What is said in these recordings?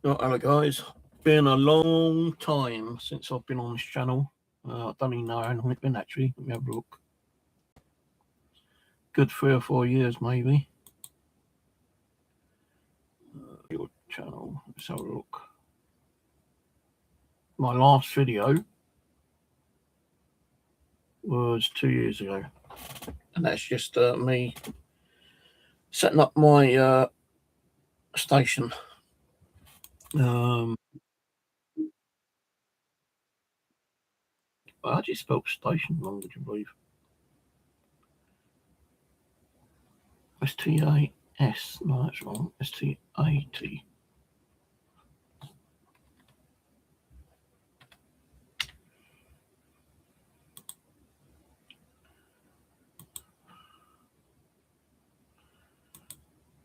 Hello guys, been a long time since I've been on this channel. I don't even know how long it's been actually. Let me have a look. Good 3 or 4 years maybe. Your channel, let's have a look. My last video was 2 years ago. And that's just me setting up my station. How do you spell station wrong, would you believe? S-T-A-S, no that's wrong, S-T-A-T.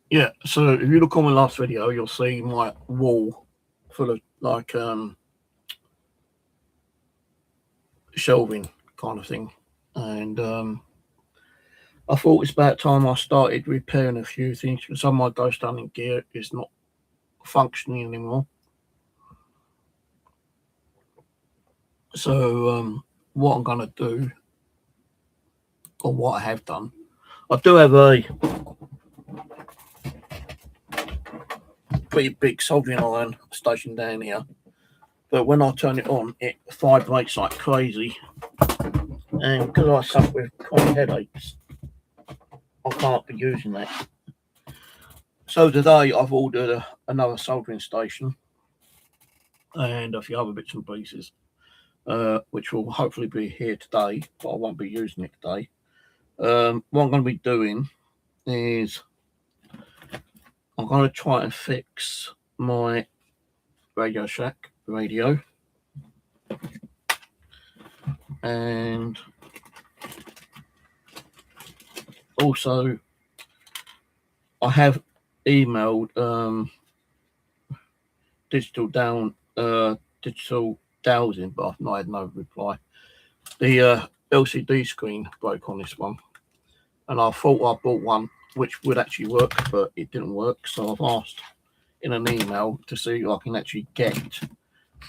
Yeah, so if you look on my last video, you'll see my wall full of like shelving kind of thing. And I thought it's about time I started repairing a few things because some of my ghost hunting gear is not functioning anymore. So what I'm going to do, or what I have done, I do have a pretty big soldering iron station down here, but when I turn it on, it vibrates like crazy. And because I suffer with chronic headaches, I can't be using that. So today I've ordered another soldering station and a few other bits and pieces, which will hopefully be here today, but I won't be using it today. What I'm going to be doing is I'm going to try and fix my Radio Shack radio, and also I have emailed digital dowsing, but I've not had no reply. The LCD screen broke on this one, and I thought I bought one which would actually work, but it didn't work. So I've asked in an email to see if I can actually get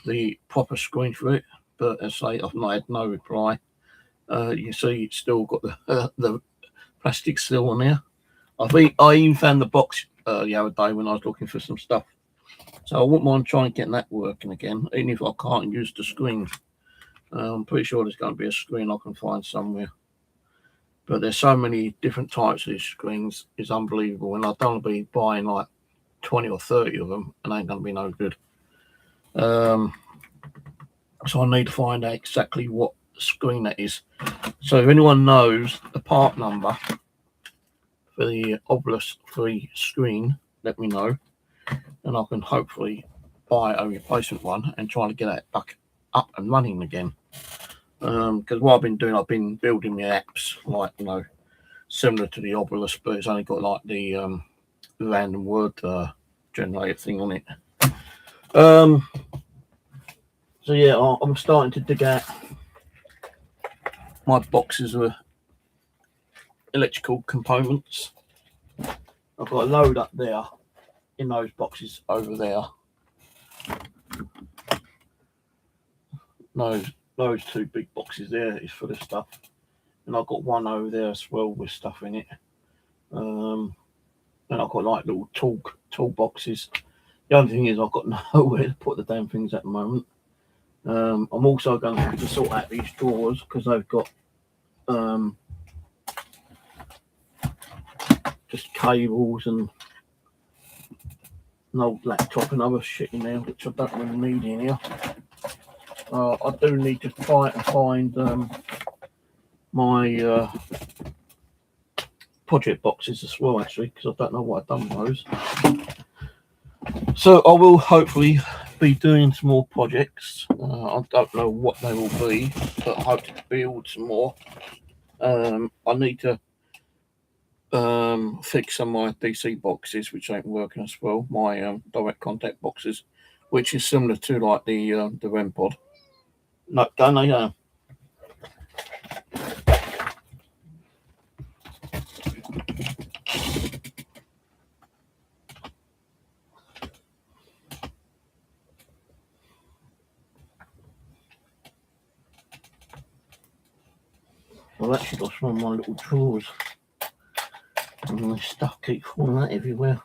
the proper screen for it, but as I say, I've not had no reply. You can see it's still got the plastic still on there. I even found the box the other day when I was looking for some stuff. So I wouldn't mind trying getting that working again, even if I can't use the screen. I'm pretty sure there's going to be a screen I can find somewhere. But there's so many different types of these screens, it's unbelievable. And I don't want to be buying like 20 or 30 of them, and ain't going to be no good. So I need to find out exactly what screen that is. So if anyone knows the part number for the Obelisk 3 screen, let me know, and I can hopefully buy a replacement one and try to get that back up and running again. Because what I've been doing, I've been building the apps like, similar to the Obelisk, but it's only got like the random word generator thing on it. So yeah, I'm starting to dig out my boxes of electrical components. I've got a load up there in those boxes over there. Those two big boxes there is full of stuff, and I've got one over there as well with stuff in it. And I've got like little tool boxes. The only thing is I've got nowhere to put the damn things at the moment. I'm also going to have to sort out these drawers because they've got just cables and an old laptop and other shit in there, which I don't really need in here. I do need to try and find my project boxes as well, actually, because I don't know what I've done with those. So I will hopefully be doing some more projects. I don't know what they will be, but I hope to build some more. I need to fix some of my DC boxes, which ain't working as well. My direct contact boxes, which is similar to like the REM pod. No, don't they? I've actually lost one of my little drawers. And the stuff keeps falling out everywhere.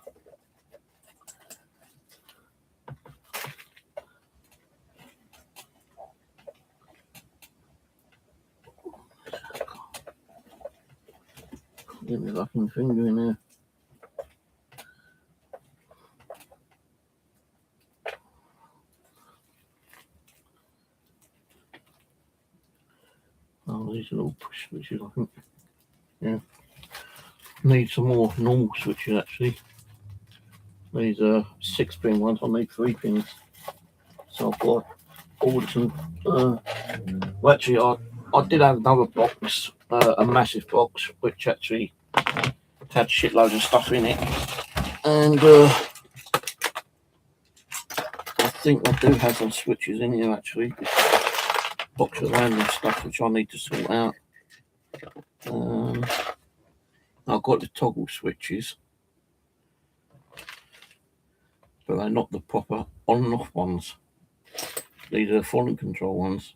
Get my fucking finger in there. Oh, these are little push switches, I think. Yeah. Need some more normal switches actually. These are 6-pin ones. I need 3 pins. So I've got ordered some. Well, actually, I did have another box, a massive box, which actually had shitloads of stuff in it. And I think I do have some switches in here actually. Box of random stuff which I need to sort out. I've got the toggle switches, but they're not the proper on and off ones. These are the volume control ones.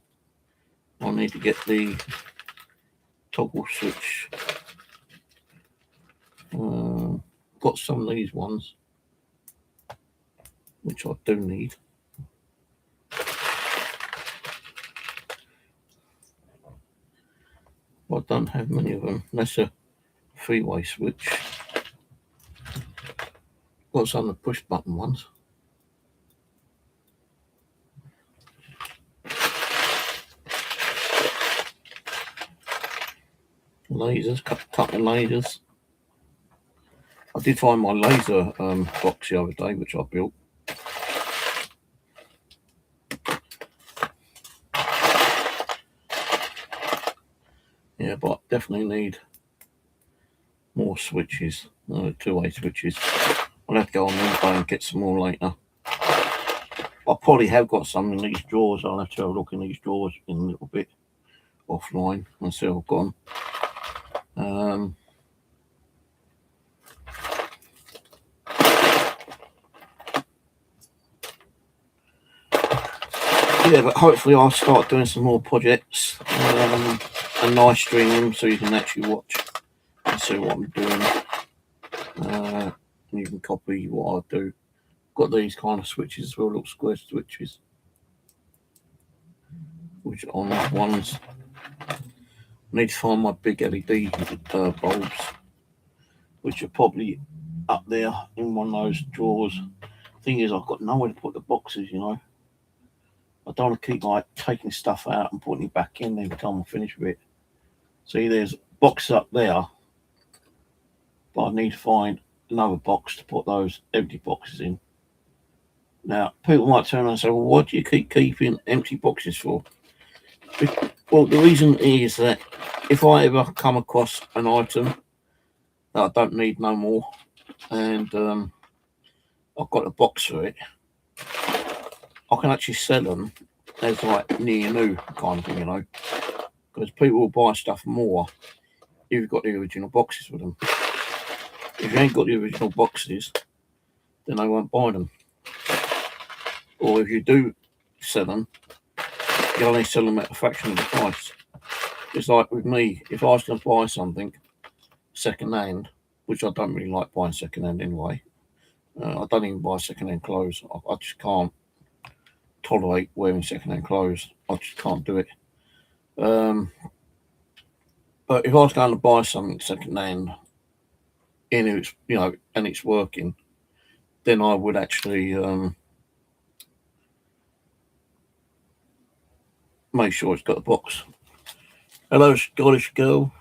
I need to get the toggle switch. Got some of these ones, which I do need. I don't have many of them. That's a 3-way switch. Got some of the push button ones. Lasers, couple of lasers. I did find my laser box the other day, which I built. Yeah, but I definitely need more switches, 2-way switches. I'll have to go on eBay and get some more later. I probably have got some in these drawers. I'll have to have a look in these drawers in a little bit offline and see if I've got them. Yeah, but hopefully I'll start doing some more projects and live stream them so you can actually watch and see what I'm doing. And you can copy what I do. Got these kind of switches as well, little square switches, which are on ones. I need to find my big LED bulbs, which are probably up there in one of those drawers. Thing is, I've got nowhere to put the boxes, you know. I don't want to keep like taking stuff out and putting it back in every time I finish with it. See, there's boxes up there, but I need to find another box to put those empty boxes in. Now, people might turn around and say, well, what do you keep keeping empty boxes for? Well, the reason is that if I ever come across an item that I don't need no more, and I've got a box for it, I can actually sell them as like near new kind of thing, you know, because people will buy stuff more if you've got the original boxes with them. If you ain't got the original boxes, then they won't buy them. Or if you do sell them, you only sell them at a fraction of the price. It's like with me, if I was going to buy something second hand, which I don't really like buying second hand anyway, I don't even buy second hand clothes. I just can't tolerate wearing second hand clothes. I just can't do it. But if I was going to buy something second hand, and it's, you know, and it's working, then I would actually make sure it's got a box. Hello, Scottish girl.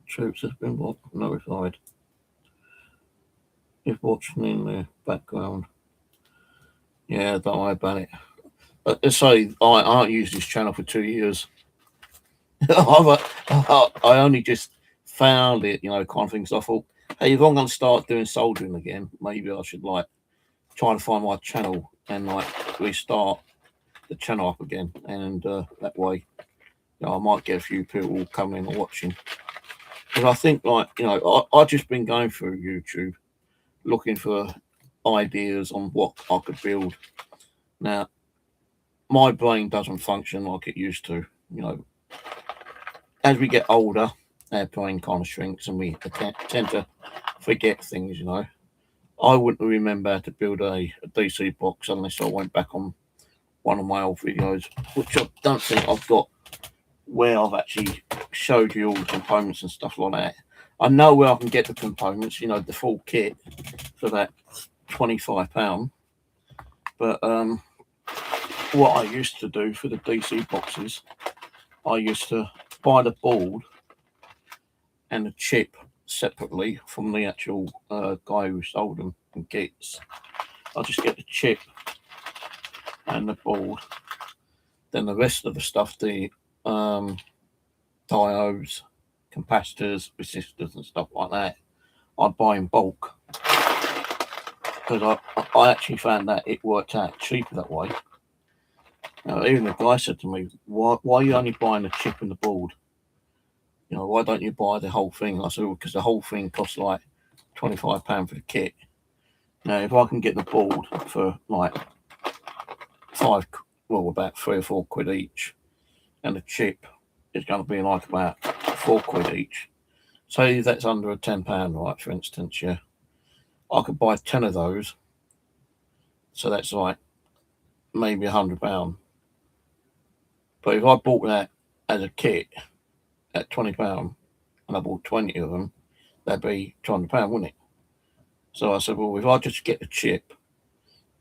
Troops has been notified. If watching in the background. Yeah, don't worry about it. Say I used this channel for 2 years. I only just found it, you know, kind of thing. So I thought, hey, if I'm going to start doing soldering again, maybe I should like try and find my channel and like restart the channel up again, and that way, you know, I might get a few people coming in and watching. Because I think, like, you know, I've just been going through YouTube looking for ideas on what I could build. Now, my brain doesn't function like it used to. You know, as we get older, our brain kind of shrinks and we tend to forget things, you know. I wouldn't remember how to build a DC box unless I went back on one of my old videos, which I don't think I've got, where I've actually showed you all the components and stuff like that. I know where I can get the components, you know, the full kit for that £25. But what I used to do for the DC boxes, I used to buy the board and the chip separately from the actual guy who sold them in kits. I'll just get the chip and the board. Then the rest of the stuff, the diodes, capacitors, resistors and stuff like that, I'd buy in bulk. Because I actually found that it worked out cheaper that way. Even the guy said to me, why are you only buying the chip and the board? You know, why don't you buy the whole thing? I said, well, because the whole thing costs like £25 for the kit. Now, if I can get the board for like about £3 or £4 each, and the chip is going to be like about £4 each. Say that's under a £10, right? For instance, yeah, I could buy 10 of those. So that's like maybe £100. But if I bought that as a kit at £20 and I bought 20 of them, that'd be £200, wouldn't it? So I said, well, if I just get the chip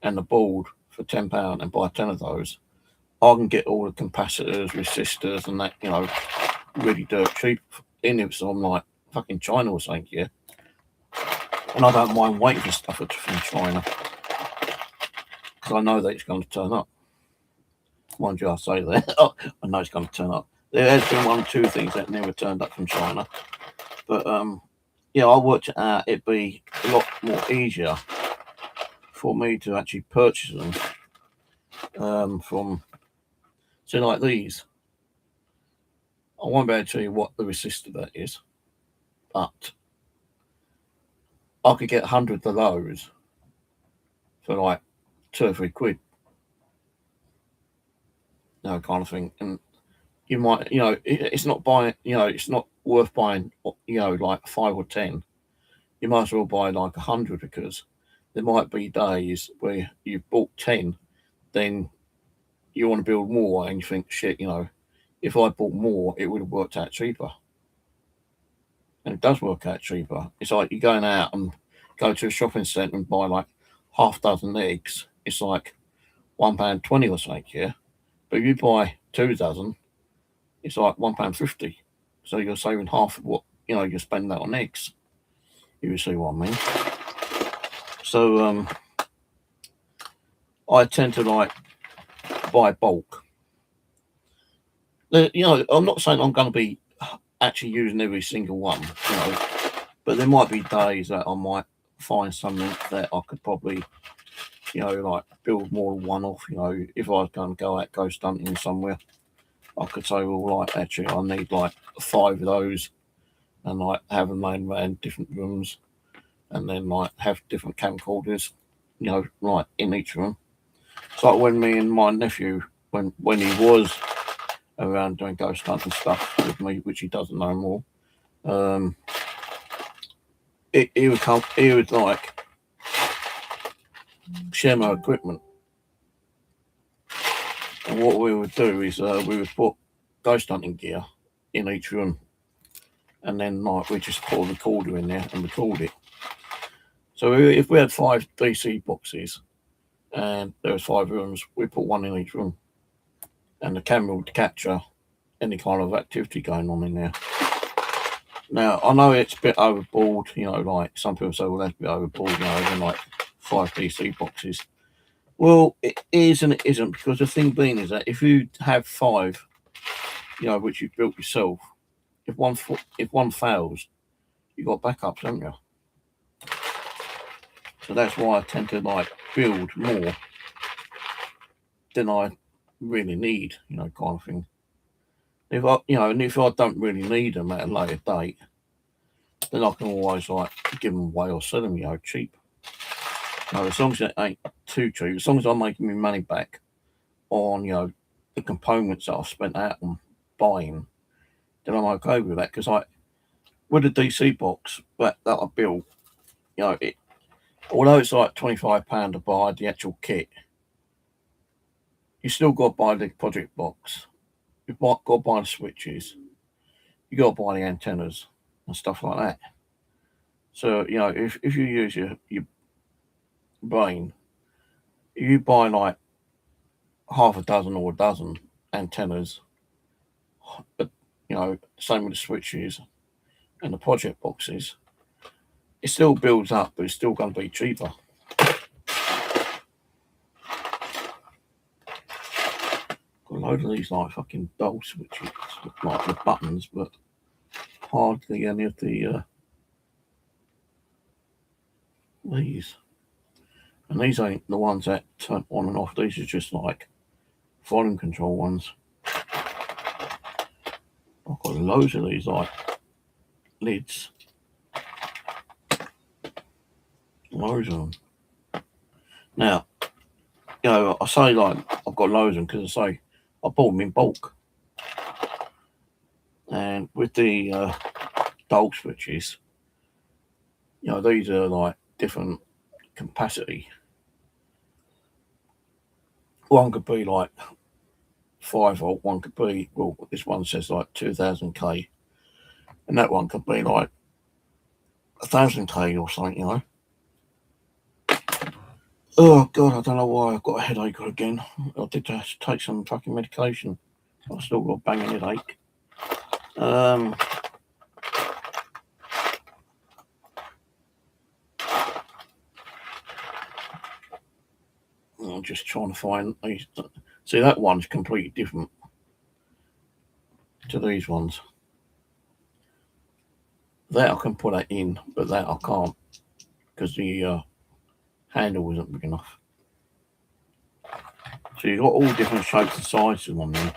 and the board for £10 and buy 10 of those, I can get all the capacitors, resistors, and that, you know, really dirt cheap. Even if I'm like fucking China or something, yeah. And I don't mind waiting for stuff from China because I know that it's going to turn up. Mind you, I say that. I know it's going to turn up. There has been 1 or 2 things that never turned up from China. But, yeah, I worked it out. It'd be a lot more easier for me to actually purchase them from, so like these. I won't be able to tell you what the resistor that is, but I could get 100 of those for like £2 or £3. You know, kind of thing. And you might, you know, it's not buying, you know, it's not worth buying, you know, like 5 or 10. You might as well buy like 100 because there might be days where you've bought 10, then you want to build more and you think, shit, you know, if I bought more, it would have worked out cheaper. And it does work out cheaper. It's like you're going out and go to a shopping centre and buy like half dozen eggs. It's like £1.20 or something, yeah. But if you buy 2 dozen, it's like £1.50. So you're saving half of what, you know, you spend that on eggs. You see what I mean? So I tend to like buy bulk. You know, I'm not saying I'm going to be actually using every single one, you know, but there might be days that I might find something that I could probably, you know, like build more than one off. You know, if I was going to go out ghost hunting somewhere, I could say, well, like, actually, I need like 5 of those and like have them laying around different rooms and then like have different camcorders, you know, right in each room. It's like when me and my nephew, when he was around doing ghost hunting stuff with me, which he doesn't know more, he would like share my equipment. And what we would do is we would put ghost hunting gear in each room, and then like we just put a recorder in there and record it. So if we had 5 DC boxes and there was 5 rooms, we put 1 in each room, and the camera would capture any kind of activity going on in there. Now I know it's a bit overboard, you know, like some people say, well, that's a bit overboard, you know, having like 5 DC boxes. Well, it is and it isn't, because the thing being is that if you have 5, you know, which you built yourself, if one fails, you got backups, haven't you? So that's why I tend to like build more than I really need, you know, kind of thing. If I don't really need them at a later date, then I can always like give them away or sell them, you know, cheap. You know, as long as it ain't too cheap, as long as I'm making my money back, on, the components that I've spent out on buying, then I'm okay with that. Because with the DC box that I built, although it's like £25 to buy the actual kit, you still got to buy the project box. You've got to buy the switches. You got to buy the antennas and stuff like that. So if you use your brain, if you buy like half a dozen or a dozen antennas, but same with the switches and the project boxes, it still builds up, but it's still going to be cheaper. Got a load of these like fucking dull switches, like the buttons, but hardly any of the these. And these ain't the ones that turn on and off. These are just like volume control ones. I've got loads of these like lids. Loads of them. Now, I say like I've got loads of them because I bought them in bulk. And with the dull switches, these are like different capacity. One could be like 5 volt, one could be, well, this one says like 2000k, and that one could be like 1000k or something, Oh god, I don't know why I've got a headache again. I did have to take some fucking medication. I've still got a banging headache. I'm just trying to find these. See, that one's completely different to these ones. That I can put that in, but that I can't because the handle isn't big enough. So you've got all different shapes and sizes on them.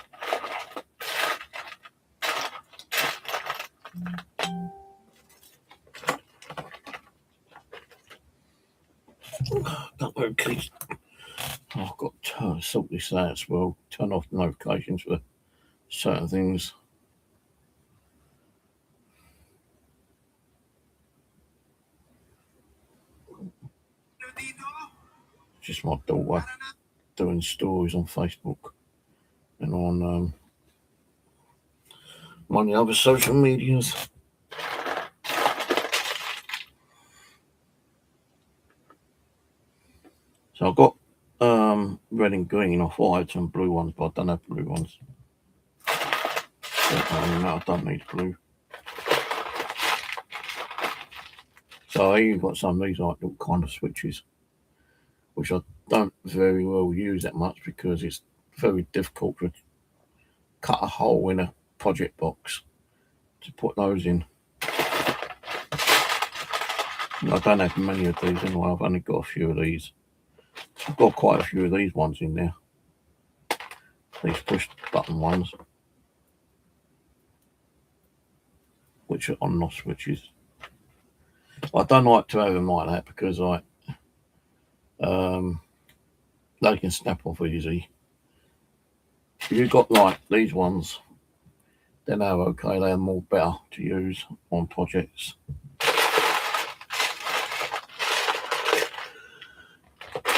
Okay. I've got to sort this out as well. Turn off the notifications for certain things. Just my daughter doing stories on Facebook and on the other social medias. So I've got red and green. I thought I had some blue ones, but I don't have blue ones. No, I don't need blue. So I even got some of these like little kind of switches, which I don't very well use that much because it's very difficult to cut a hole in a project box to put those in. I don't have many of these anyway. I've only got a few of these. I've got quite a few of these ones in there. These push button ones, which are on and off switches. I don't like to have them like that because they can snap off easy. If you've got like these ones, then they're okay. They're more better to use on projects.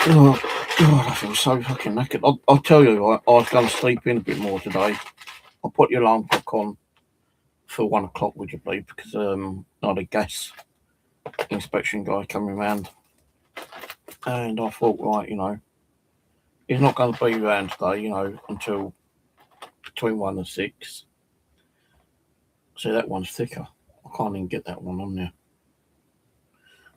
Oh God, I feel so fucking knackered. I'll tell you, I was going to sleep in a bit more today. I put the alarm clock on for 1 o'clock, would you believe? Because the gas inspection guy coming around, and I thought, right, he's not going to be around today, until between 1 and 6. See, that one's thicker. I can't even get that one on there.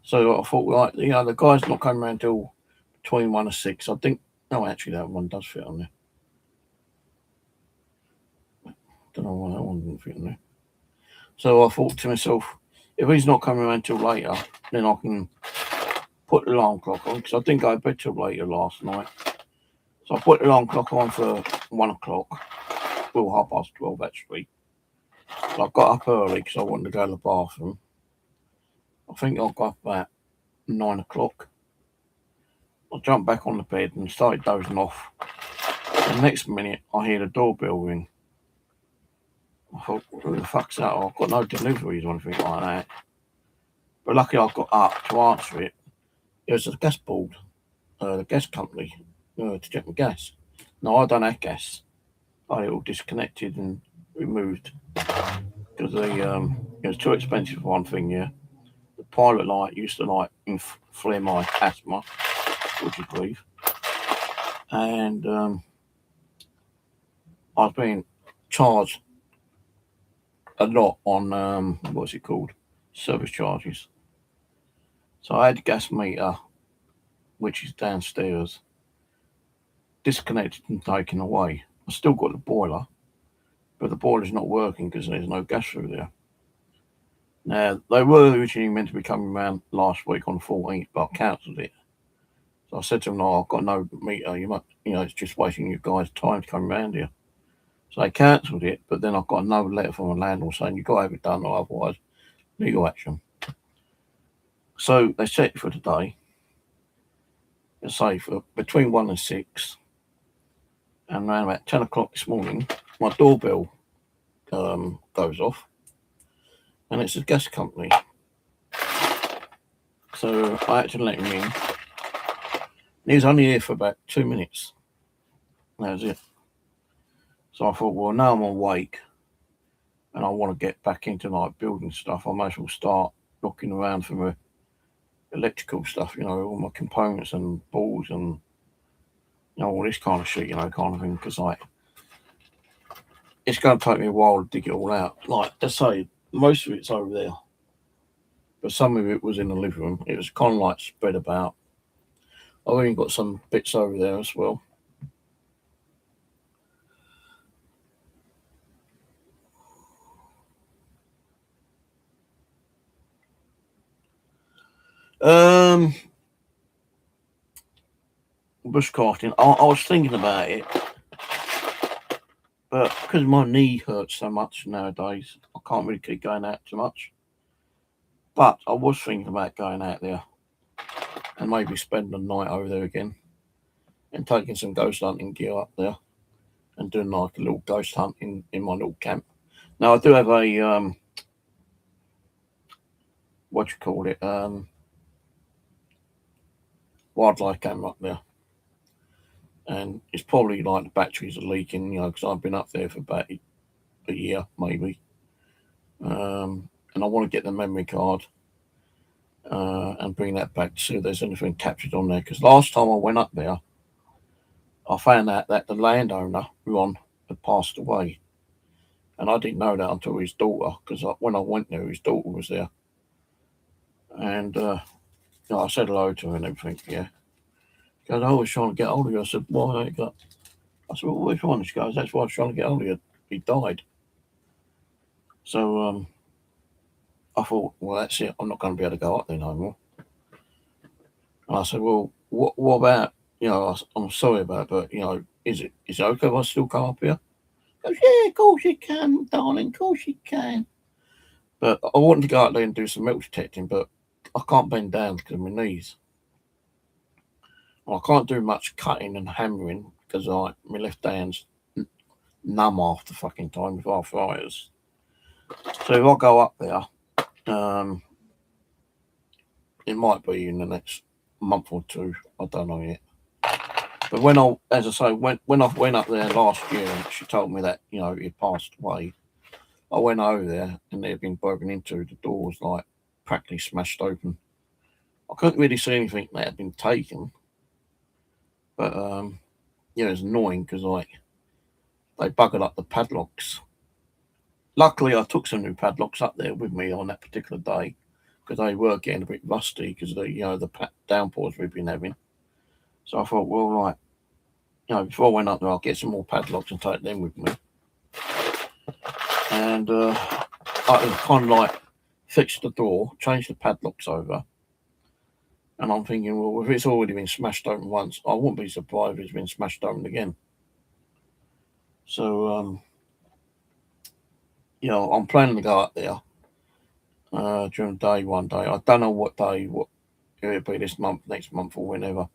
So I thought, right, the guy's not coming around until between 1 and 6. I think, no, actually, that one does fit on there. Don't know why that one didn't fit on there. So I thought to myself, if he's not coming around till later, then I can put the alarm clock on, because I didn't go to bed till later last night. So I put the alarm clock on for 1 o'clock, well, 12:30 actually. So I got up early because I wanted to go to the bathroom. I think I got up about 9 o'clock. I jumped back on the bed and started dozing off. The next minute, I hear the doorbell ring. I thought, who the fuck's that? I've got no deliveries or anything like that. But luckily, I got up to answer it. It was the gas board, the gas company, to check my gas. No, I don't have gas. I had it all disconnected and removed because it was too expensive for one thing. Yeah, the pilot light used to flare my asthma, would you believe? And I was being charged a lot on what's it called, service charges. So I had the gas meter, which is downstairs, disconnected and taken away. I still got the boiler, but the boiler's not working because there's no gas through there. Now, they were originally meant to be coming around last week on the 14th, but I cancelled it. So I said to them, no, I've got no meter. It's just wasting you guys' time to come around here. So they cancelled it, but then I got another letter from my landlord saying you've got to have it done or otherwise legal action. So they set it for today. They say for between 1 and 6. And around about 10 o'clock this morning, my doorbell goes off. And it's a gas company. So I had to let him in. He was only here for about 2 minutes. That was it. So I thought, well, now I'm awake and I want to get back into building stuff. I might as well start looking around for my electrical stuff, all my components and balls and all this kind of shit, kind of thing. Because it's going to take me a while to dig it all out. Like I say, most of it's over there, but some of it was in the living room. It was kind of spread about. I've even got some bits over there as well. Bushcrafting. I was thinking about it, but because my knee hurts so much nowadays, I can't really keep going out too much. But I was thinking about going out there and maybe spending the night over there again and taking some ghost hunting gear up there and doing a little ghost hunt in my little camp. Now I do have a what you call it, wildlife camera up there, and it's probably the batteries are leaking, because I've been up there for about a year maybe, and I want to get the memory card and bring that back to see if there's anything captured on there. Because last time I went up there, I found out that the landowner, Ron, had passed away, and I didn't know that until his daughter. Because when I went there, his daughter was there, and I said hello to her and everything. Yeah, she goes, I was trying to get hold of you. I said, why ain't got? I said, well, which one? She goes, that's why I was trying to get hold of you. He died. So I thought, well, that's it. I'm not going to be able to go up there no more. And I said, well, what about, I'm sorry about it, but, is it okay if I still come up here? He goes, yeah, of course you can, darling, of course you can. But I wanted to go out there and do some metal detecting, but I can't bend down because of my knees. Well, I can't do much cutting and hammering because my left hand's numb half the fucking time with arthritis. So if I go up there, it might be in the next month or two. I don't know yet. But when I went up there last year, and she told me that he passed away. I went over there and they'd been broken into. The door was practically smashed open. I couldn't really see anything that had been taken, but it was annoying because they buggered up the padlocks. Luckily, I took some new padlocks up there with me on that particular day because they were getting a bit rusty because of the downpours we've been having. So I thought, well, before I went up there, I'll get some more padlocks and take them with me. And I kind of fixed the door, changed the padlocks over. And I'm thinking, well, if it's already been smashed open once, I wouldn't be surprised if it's been smashed open again. So, I'm planning to go up there during the day one day. I don't know what day, it'll be this month, next month, or whenever.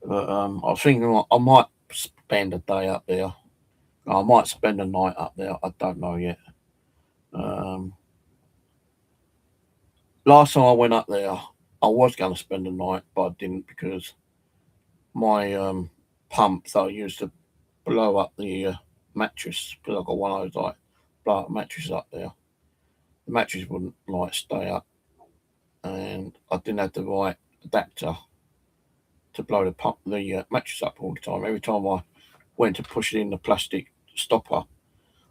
But I was thinking I might spend a day up there. I might spend a night up there. I don't know yet. Last time I went up there, I was going to spend a night, but I didn't because my pump that I used to blow up the mattress, because I've got one of those like blow up mattresses up there. The mattress wouldn't like stay up, and I didn't have the right adapter to blow the mattress up all the time. Every time I went to push it in the plastic stopper,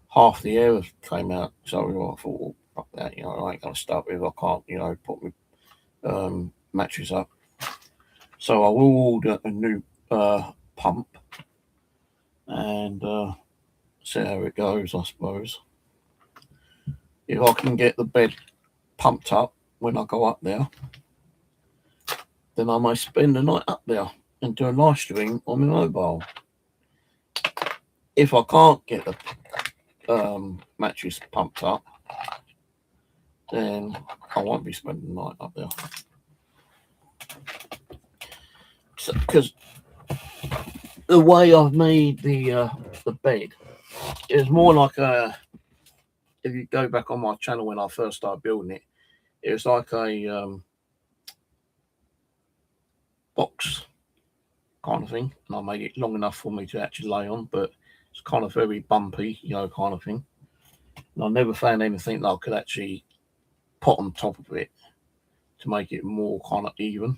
half the air came out. So I thought, well, fuck that, I ain't gonna start with. I can't, put my mattress up. So I will order a new pump and see how it goes, I suppose. If I can get the bed pumped up when I go up there, then I may spend the night up there and do a live stream on my mobile. If I can't get the mattress pumped up, then I won't be spending the night up there. Because the way I've made the bed is more like if you go back on my channel when I first started building it, it was like a box kind of thing, and I made it long enough for me to actually lay on, but it's kind of very bumpy, kind of thing. And I never found anything that I could actually put on top of it to make it more kind of even.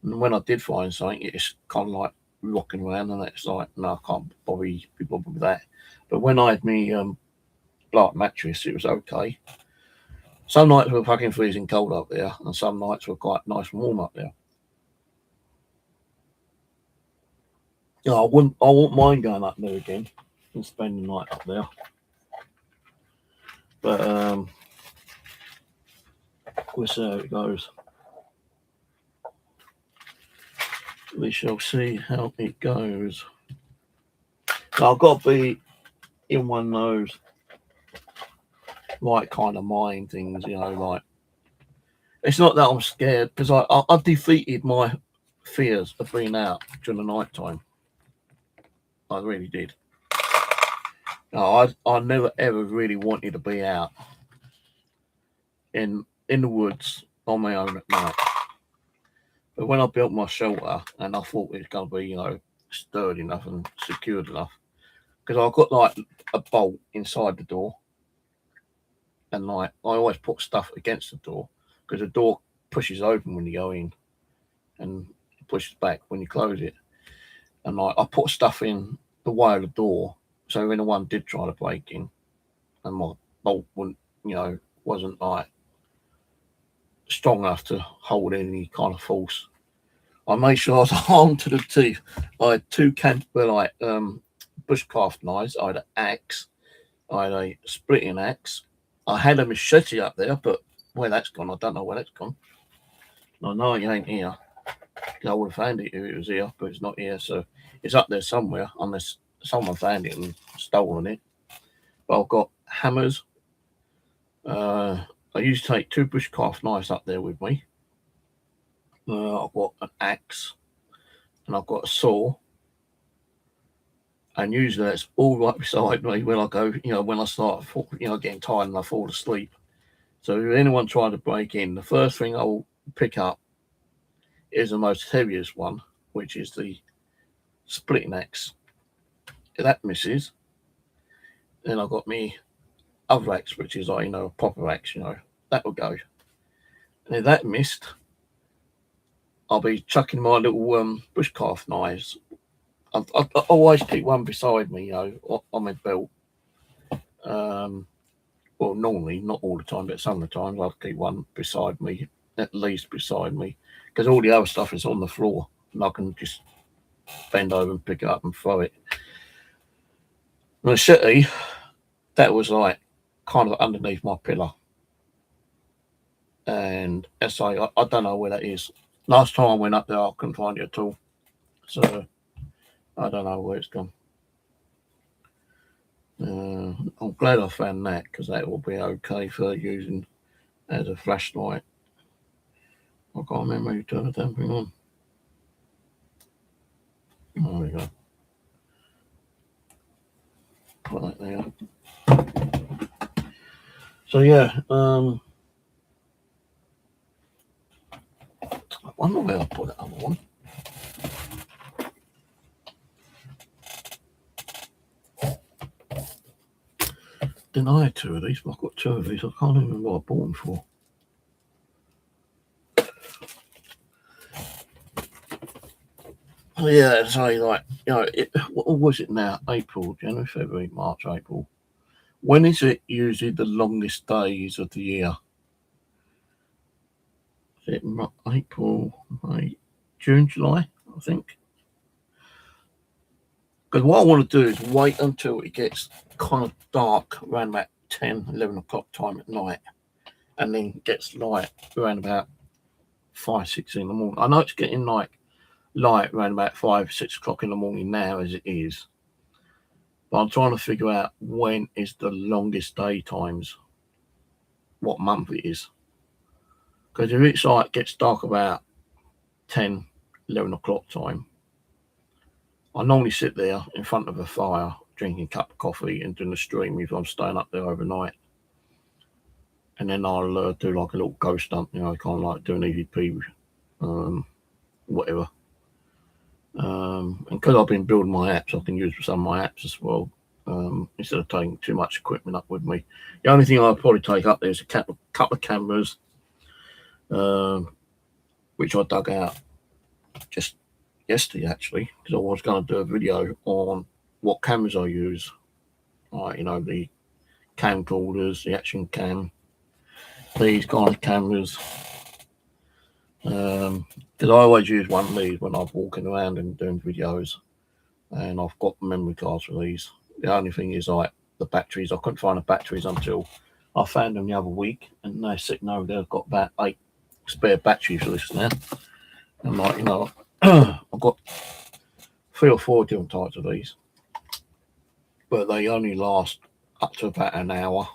And when I did find something, it's kind of like rocking around, and it's like, no, I can't be bothered with that. But when I had me blow-up mattress, it was okay. Some nights were fucking freezing cold up there, and some nights were quite nice and warm up there. I wouldn't mind going up there again and spending the night up there. But we'll see how it goes. We shall see how it goes. Now, I've got to be in one of those right kind of mind things, like it's not that I'm scared, because I defeated my fears of being out during the night time. I really did. I never ever really wanted to be out in the woods on my own at night. But when I built my shelter, and I thought it was going to be, sturdy enough and secured enough, because I've got like a bolt inside the door, and like I always put stuff against the door, because the door pushes open when you go in, and it pushes back when you close it. And like I put stuff in the way of the door, so if anyone did try to break in, and my bolt wouldn't, wasn't like strong enough to hold any kind of force. I made sure I was armed to the teeth. I had two bushcraft knives. I had an axe. I had a splitting axe. I had a machete up there, but where that's gone, I don't know where that's gone. I know it ain't here. I would have found it if it was here, but it's not here. So it's up there somewhere, unless someone found it and stolen it. But I've got hammers. I used to take two bushcraft knives up there with me. I've got an axe, and I've got a saw. And usually that's all right beside me when I go, when I start, getting tired and I fall asleep. So if anyone trying to break in, the first thing I'll pick up is the most heaviest one, which is the splitting axe. If that misses, then I've got me other axe, which is like, a proper axe, that will go. And if that missed, I'll be chucking my little bushcraft knives. I always keep one beside me, on my belt. Well, normally, not all the time, but some of the times I'll keep one beside me, at least beside me, because all the other stuff is on the floor, and I can just bend over and pick it up and throw it. The machete, that was like kind of underneath my pillar. And as I don't know where that is. Last time I went up there, I couldn't find it at all. So I don't know where it's gone. I'm glad I found that, because that will be okay for using as a flashlight. I can't remember who turned the damn thing on. There we go. Put that there. So yeah, I wonder where I put that other one. Didn't I have 2 of these? I've got 2 of these. I can't even remember what I bought them for. Yeah, so like, what was it now? April, January, February, March, April. When is it usually the longest days of the year? Is it April, May, June, July, I think? Because what I want to do is wait until it gets kind of dark around about 10, 11 o'clock time at night, and then gets light around about 5, 6 in the morning. I know it's getting light around about 5, 6 o'clock in the morning now as it is. But I'm trying to figure out when is the longest day times, what month it is. Because if it's like gets dark about 10, 11 o'clock time, I normally sit there in front of a fire, drinking a cup of coffee and doing a stream if I'm staying up there overnight. And then I'll do like a little ghost hunt, kind of like do an EVP, whatever. And because I've been building my apps, I can use some of my apps as well, instead of taking too much equipment up with me. The only thing I'll probably take up there is a couple of cameras, which I dug out just yesterday actually, because I was going to do a video on what cameras I use, like the camcorders, the action cam, these kind of cameras, because I always use one of these when I'm walking around and doing videos, and I've got memory cards for these. The only thing is like the batteries, I couldn't find the batteries until I found them the other week, and they're sitting over there. I've got about 8 spare batteries for this now. And like, I've got 3 or 4 different types of these, but they only last up to about an hour.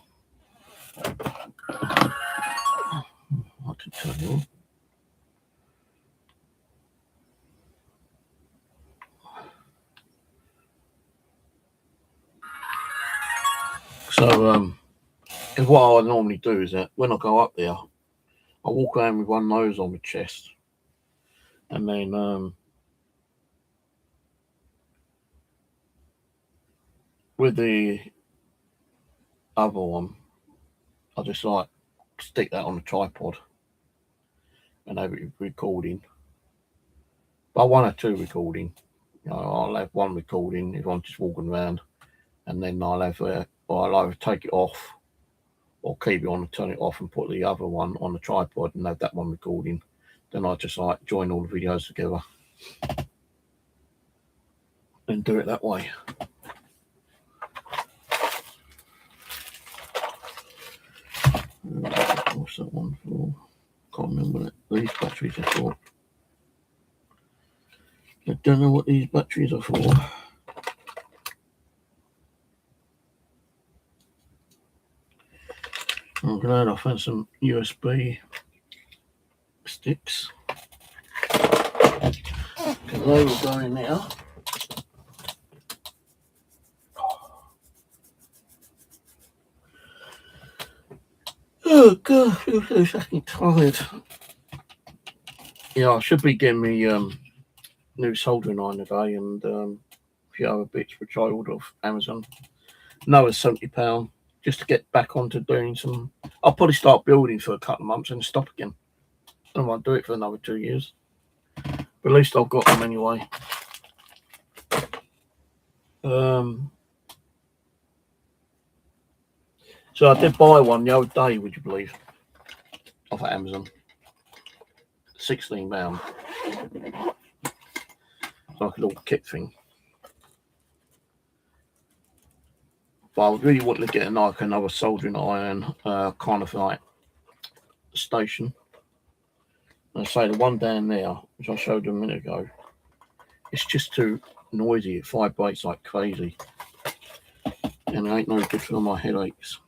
I can tell you. So, what I normally do is that when I go up there, I walk around with one of those on my chest, and then with the other one, I just like stick that on the tripod and have it recording. But 1 or 2 recording. I'll have one recording if I'm just walking around, and then I'll either take it off or keep it on and turn it off and put the other one on the tripod and have that one recording. Then I just like join all the videos together and do it that way. What's that one for? Can't remember what these batteries are for. I don't know what these batteries are for. I'm glad I found some USB sticks. Because they will go in there. Oh god, I feel so fucking tired. Yeah, I should be getting me new soldering iron today and a few other bits which I ordered off Amazon. Another £70 just to get back onto doing some. I'll probably start building for a couple of months and stop again. I won't do it for another 2 years. But at least I've got them anyway. So I did buy one the other day, would you believe, off of Amazon. £16. It's like a little kit thing. But I was really wanting to get another soldering iron kind of like station. And I say the one down there, which I showed you a minute ago, it's just too noisy. It vibrates like crazy. And it ain't no good for my headaches.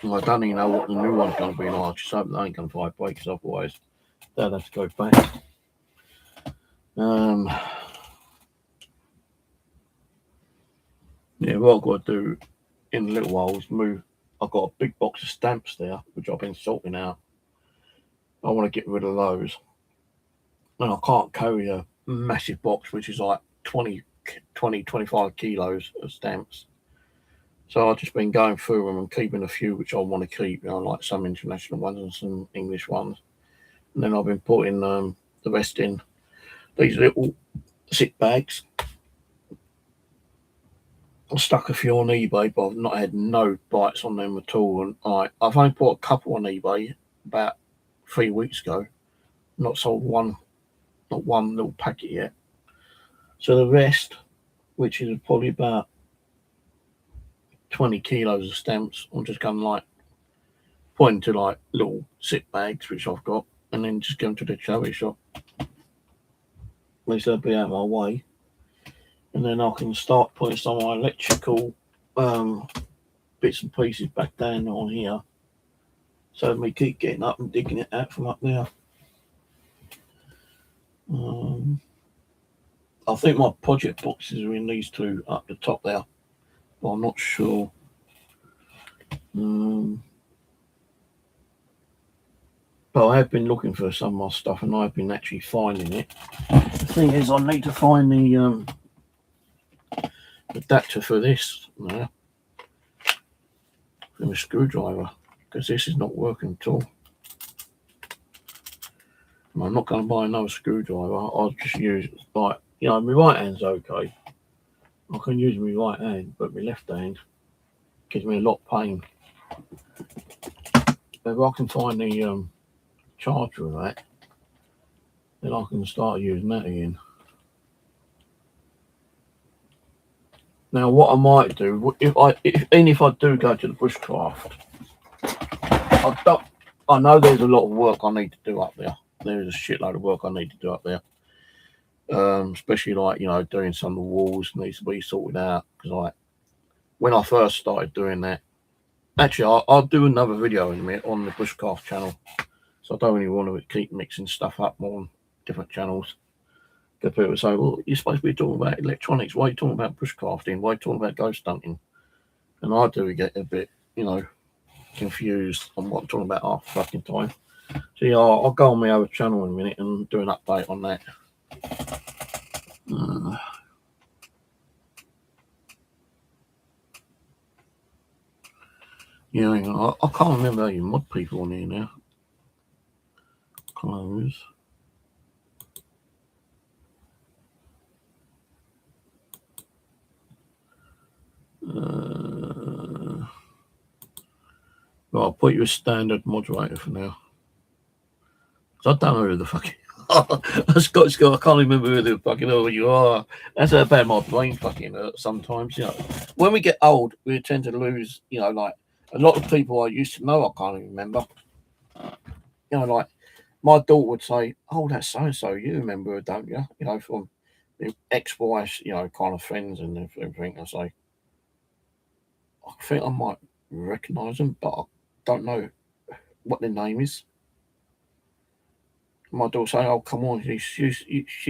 And I don't even know what the new one's going to be like. I just hope they ain't going to vibrate, because otherwise they'll have to go back. what I've got to do in a little while is move. I've got a big box of stamps there, which I've been sorting out. I want to get rid of those. And I can't carry a massive box, which is like 25 kilos of stamps. So I've just been going through them and keeping a few which I want to keep, like some international ones and some English ones. And then I've been putting the rest in these little zip bags. I stuck a few on eBay, but I've not had no bites on them at all. And I've only bought a couple on eBay about 3 weeks ago. Not sold not one little packet yet. So the rest, which is probably about 20 kilos of stamps, I'm just going to put into little zip bags, which I've got, and then just go to the charity shop. At least they'll be out of my way. And then I can start putting some of my electrical bits and pieces back down on here. So we keep getting up and digging it out from up there. I think my project boxes are in these two up the top there, but I'm not sure. But I have been looking for some of my stuff, and I've been actually finding it. The thing is, I need to find the adapter for this now, for the screwdriver, because this is not working at all. And I'm not going to buy another screwdriver. I'll just use my right hand's okay. I can use my right hand, but my left hand gives me a lot of pain. If I can find the charger of that, then I can start using that again. Now, what I might do, if I do go to the bushcraft, I know there's a lot of work I need to do up there. There is a shitload of work I need to do up there, especially doing some of the walls needs to be sorted out. Because when I first started doing that, actually I'll do another video in a minute on the bushcraft channel. So I don't really want to keep mixing stuff up on different channels. Because people say, well, you're supposed to be talking about electronics. Why are you talking about bushcrafting? Why are you talking about ghost hunting? And I do get a bit, confused on what I'm talking about half the fucking time. So yeah, I'll go on my other channel in a minute and do an update on that. I can't remember how you mod people on here now. Close. Well, I'll put you a standard moderator for now. I don't know who the fuck I can't remember who the fucking hell you are. That's how bad my brain fucking hurts sometimes. When we get old, we tend to lose. A lot of people I used to know, I can't even remember. My daughter would say, "Oh, that's so and so. You remember her, don't you?" From the ex-wives, kind of friends and everything. I say, I think I might recognise them, but I don't know what their name is. My daughter say, "Oh, come on, she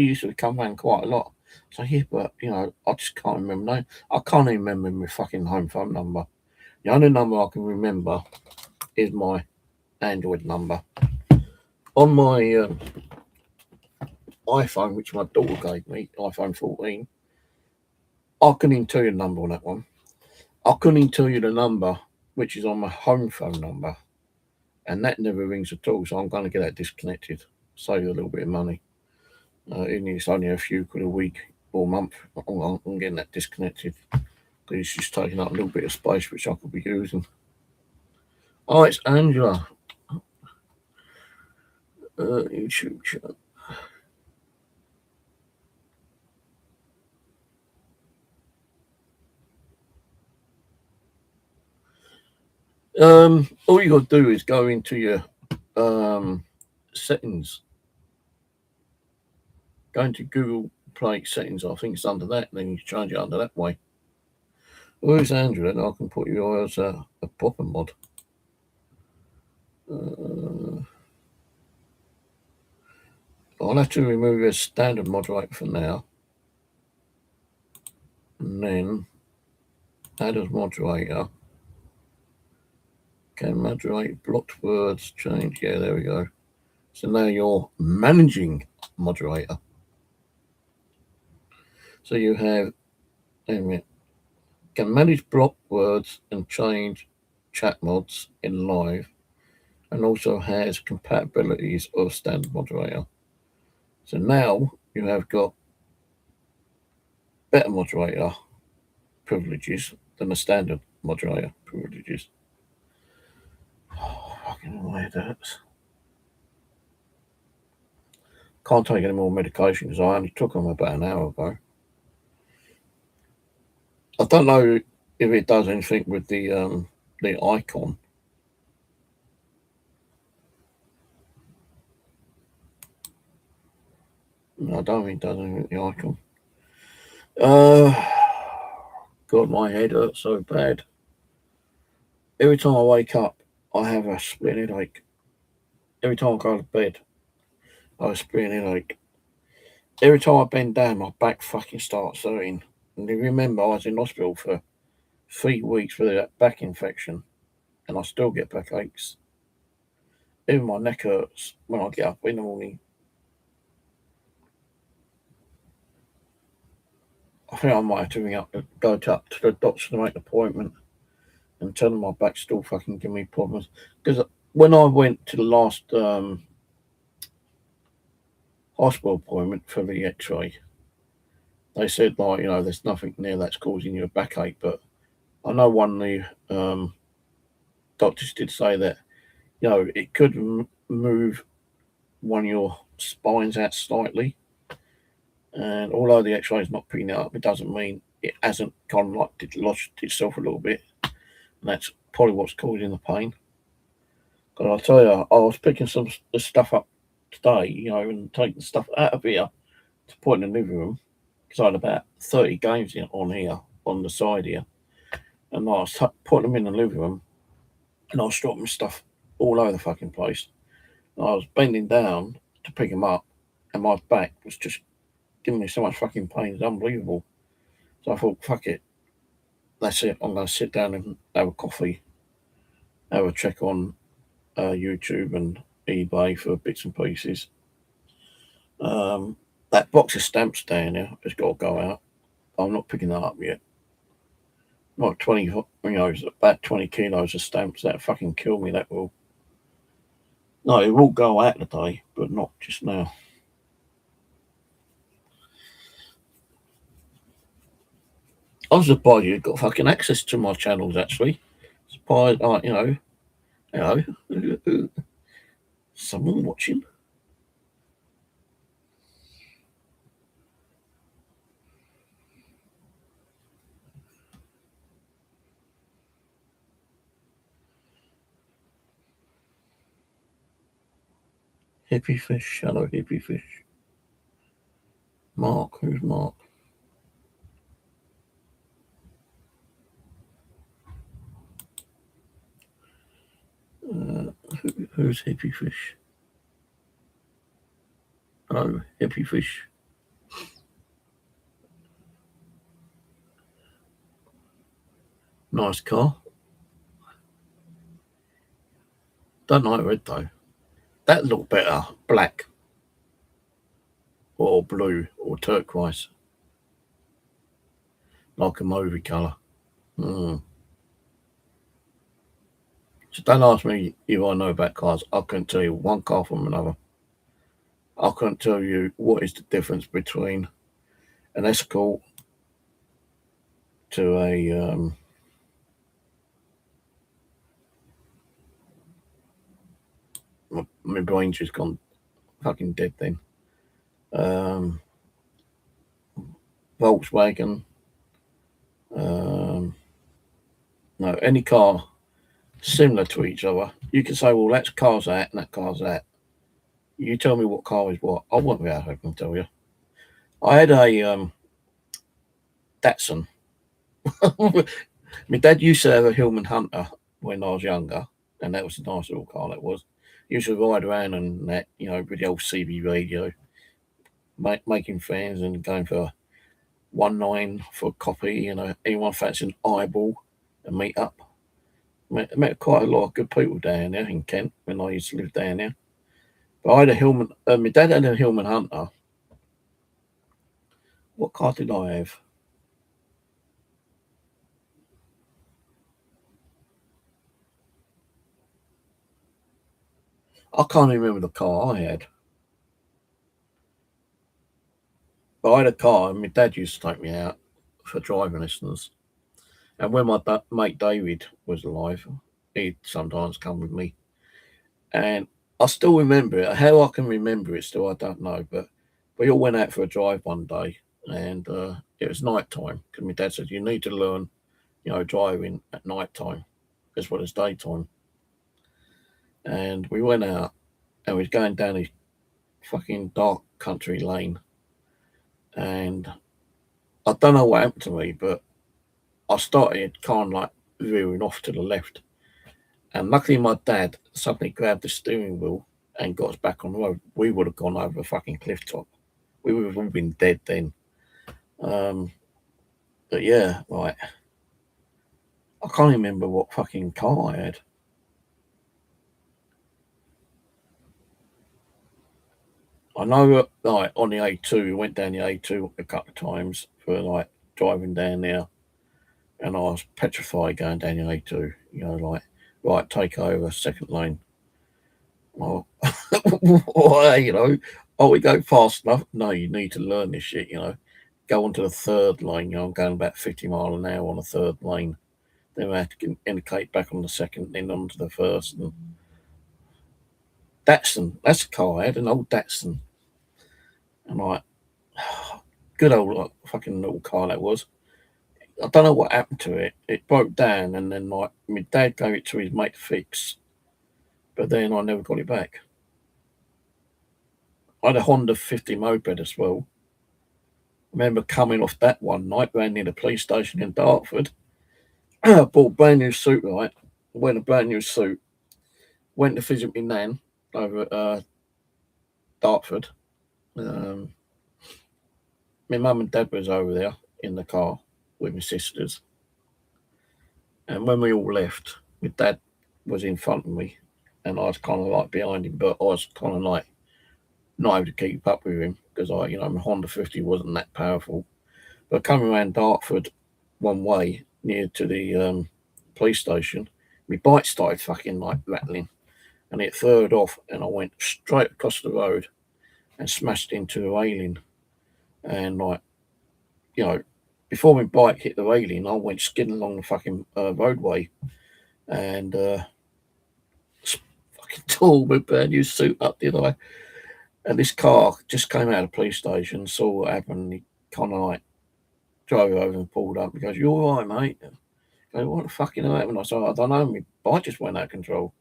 used to come around quite a lot." So yeah, but I just can't remember name. I can't even remember my fucking home phone number. The only number I can remember is my Android number. On my iPhone, which my daughter gave me, iPhone 14, I couldn't even tell you the number on that one. I couldn't even tell you the number, which is on my home phone number, and that never rings at all. So I'm going to get that disconnected, save a little bit of money. Even if it's only a few quid a week or a month, I'm getting that disconnected because it's just taking up a little bit of space which I could be using. Oh, it's Angela. YouTube chat. All you got to do is go into your settings. Go into Google Play settings. I think it's under that. Then you change it under that way. Where's Andrew? And I can put you as a proper mod. I'll have to remove a standard moderator for now. And then Adders moderator. Can moderate blocked words change. Yeah, there we go. So now you're managing moderator. So you have, can manage blocked words and change chat mods in live, and also has compatibilities of standard moderator. So now you have got better moderator privileges than the standard moderator privileges. Oh, fucking weird that. Can't take any more medication because I only took them about an hour ago. I don't know if it does anything with the icon. No, I don't think it does anything with the icon. God, my head hurts so bad. Every time I wake up, I have a splitting headache. Every time I go to bed, I have a splitting headache. Every time I bend down, my back fucking starts hurting. And you remember, I was in hospital for 3 weeks with that back infection, and I still get backaches. Even my neck hurts when I get up in the morning. I think I might have to go to the doctor to make an appointment and tell them my back's still fucking giving me problems. Because when I went to the last hospital appointment for the X-ray, they said like there's nothing there that's causing you a backache. But I know one of the doctors did say that it could move one of your spines out slightly, and although the X-ray is not picking it up, it doesn't mean it hasn't kind of like lodged itself a little bit. And that's probably what's causing the pain. Because I'll tell you, I was picking some the stuff up today, and taking stuff out of here to put in the living room. Because I had about 30 games on here, on the side here. And I was putting them in the living room, and I was dropping stuff all over the fucking place. And I was bending down to pick them up, and my back was just giving me so much fucking pain. It's unbelievable. So I thought, fuck it. That's it. I'm going to sit down and have a coffee, have a check on YouTube and eBay for bits and pieces. That box of stamps down there has got to go out. I'm not picking that up yet. Not 20, it's about 20 kilos of stamps. That fucking kill me. That will. No, it will go out today, but not just now. I'm surprised you've got fucking access to my channels, actually. Surprised, someone watching. Hippie fish, hello, hippie fish. Mark, who's Mark? Who's hippie fish? Hello, hippie fish. Nice car. Don't like red though. That look better. Black or blue or turquoise. Like a movie colour. Mm. So don't ask me if I know about cars. I couldn't tell you one car from another. I couldn't tell you what is the difference between an Escort to a my brain's just gone fucking dead then. Volkswagen. No, any car similar to each other. You can say, well, that car's that and that car's that. You tell me what car is what. I won't be able to tell you. I had a Datsun. My dad used to have a Hillman Hunter when I was younger, and that was a nice little car. That was. He used to ride around and that, with the old CB radio, making friends and going for 1-9 for a coffee, anyone fancy an eyeball and meet up. Met quite a lot of good people down there in Kent when I used to live down there. But I had a Hillman, my dad had a Hillman Hunter. What car did I have? I can't even remember the car I had. But I had a car and my dad used to take me out for driving lessons. And when my mate David was alive, he'd sometimes come with me. And I still remember it. How I can remember it still, I don't know. But we all went out for a drive one day, and it was night time because my dad said you need to learn, driving at night time as well as daytime. And we went out, and we was going down this fucking dark country lane, and I don't know what happened to me, but I started kind of like veering off to the left. And luckily, my dad suddenly grabbed the steering wheel and got us back on the road. We would have gone over a fucking cliff top. We would have all been dead then. Um, but yeah, like, I can't remember what fucking car I had. I know, like, on the A2, we went down the A2 a couple of times for, like, driving down there. And I was petrified going down the A2, like, right, take over, second lane. Oh, why, oh, we go fast enough? No, you need to learn this shit, Go onto the third lane, I'm going about 50 mile an hour on the third lane. Then I have to indicate back on the second, then onto the first. And Datsun, that's a car I had, an old Datsun. And like, good old like, fucking little car that was. I don't know what happened to it. It broke down, and then like my dad gave it to his mate to fix, but then I never got it back. I had a Honda 50 moped as well. I remember coming off that one night, ran near the police station in Dartford. I bought a brand new suit, right? Went a brand new suit. Went to visit my nan over at Dartford. Um, my mum and dad was over there in the car with my sisters. And when we all left, my dad was in front of me and I was kind of like behind him, but I was kind of like not able to keep up with him because my Honda 50 wasn't that powerful. But coming around Dartford one way near to the police station, my bike started fucking like rattling and it third off and I went straight across the road and smashed into the railing. And like, before my bike hit the railing, I went skidding along the fucking roadway and fucking tore my brand new suit up, did I? And this car just came out of the police station, saw what happened. He kind of like drove over and pulled up. He goes, "You all right, mate?" I go, "What the fucking happened?" I said, "I don't know. My bike just went out of control."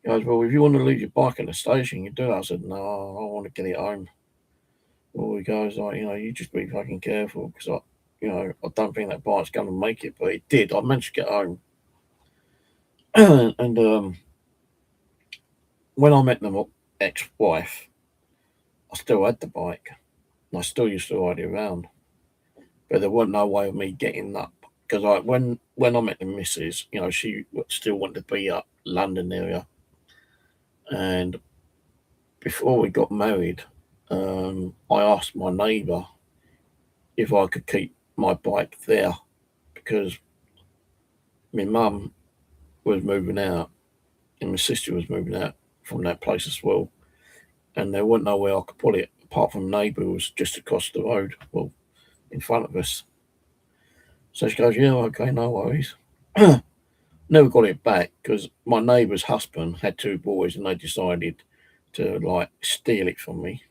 He goes, "Well, if you want to leave your bike at the station, you do." I said, "No, I want to get it home." Well, he goes, like, you just be fucking careful because I don't think that bike's going to make it, but it did. I managed to get home. And when I met my ex-wife, I still had the bike. And I still used to ride it around. But there wasn't no way of me getting up. Because when I met the missus, she still wanted to be up London area. And before we got married, I asked my neighbour if I could keep my bike there because my mum was moving out and my sister was moving out from that place as well. And there wasn't nowhere I could put it apart from neighbour who was just across the road, well, in front of us. So she goes, "Yeah, okay, no worries." Never got it back because my neighbour's husband had two boys and they decided to like steal it from me.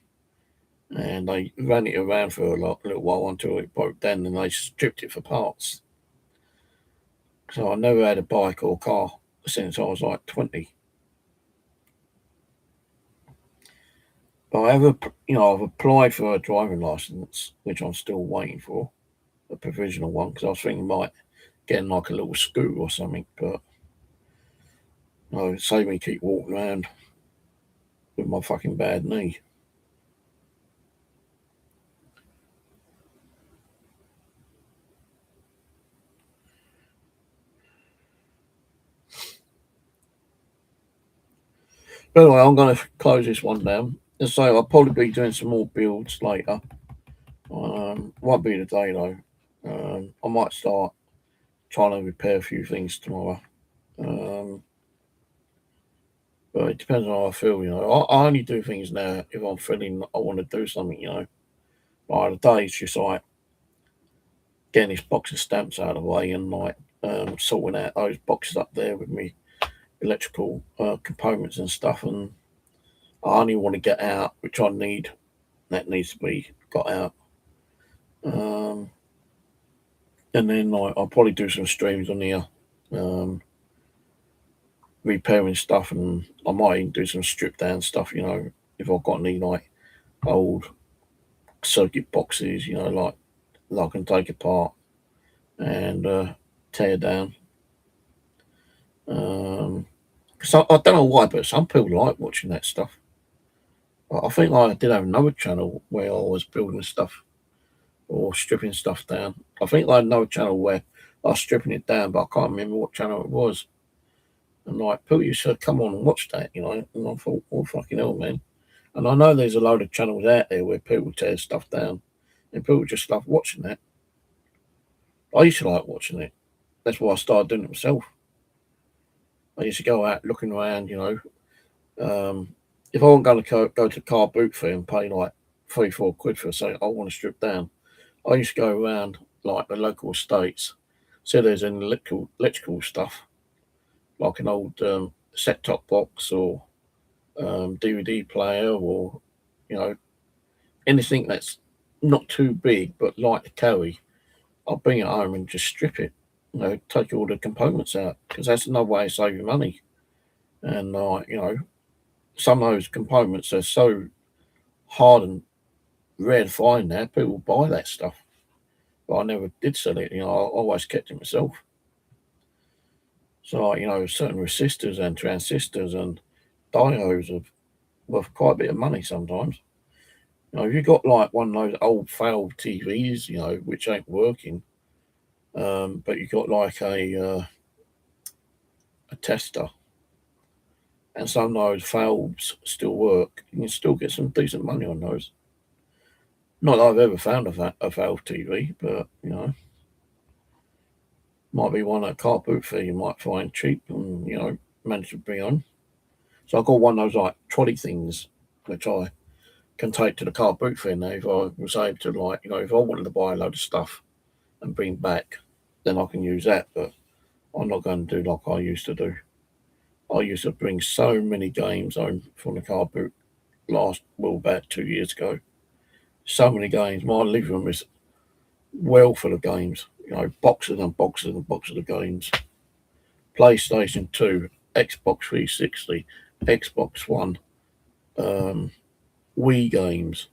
And they ran it around for a little while until it broke down and they stripped it for parts. So I never had a bike or car since I was like 20. But I've applied for a driving license, which I'm still waiting for, a provisional one, because I was thinking about getting like a little scooter or something. But save me keep walking around with my fucking bad knee. But anyway, I'm going to close this one down. And so I'll probably be doing some more builds later. Won't be today though. I might start trying to repair a few things tomorrow. Um, but it depends on how I feel, you know. I only do things now if I'm feeling I want to do something, you know. Like the day it's just like getting this box of stamps out of the way and like sorting out those boxes up there with me electrical components and stuff. And I only want to get out, which I need, that needs to be got out. Um, and then like, I'll probably do some streams on here, um, repairing stuff, and I might even do some strip down stuff, you know, if I've got any like old circuit boxes, you know, like that I can take apart and tear down. So I don't know why, but some people like watching that stuff. I think I did have another channel where I was building stuff or stripping stuff down. I think I had another channel where I was stripping it down, but I can't remember what channel it was. And like people used to come on and watch that, you know. And I thought, oh fucking hell, man. And I know there's a load of channels out there where people tear stuff down, and people just love watching that. I used to like watching it. That's why I started doing it myself. I used to go out looking around, you know. If I wasn't going to go to car boot fair and pay like 3-4 quid for something I want to strip down, I used to go around like the local estates, see there's any electrical stuff, like an old set top box or DVD player or, you know, anything that's not too big but light to carry. I'll bring it home and just strip it, you know, take all the components out because that's another way of saving money. And, you know, some of those components are so hard and rare to find now, people buy that stuff. But I never did sell it, you know, I always kept it myself. So, like, you know, certain resistors and transistors and diodes are worth quite a bit of money sometimes. You know, if you've got like one of those old failed TVs, you know, which ain't working, but you've got like a tester and some of those valves still work, you can still get some decent money on those. Not that I've ever found a valve TV, but you know, might be one at car boot fair you might find cheap and you know manage to bring on. So I've got one of those like trolley things which I can take to the car boot fair now. If I was able to like, you know, if I wanted to buy a load of stuff and bring back, then I can use that. But I'm not going to do like I used to do. I used to bring so many games home from the car boot about 2 years ago. So many games. My living room is well full of games. You know, boxes and boxes and boxes of games. PlayStation 2, Xbox 360, Xbox One, um, Wii games.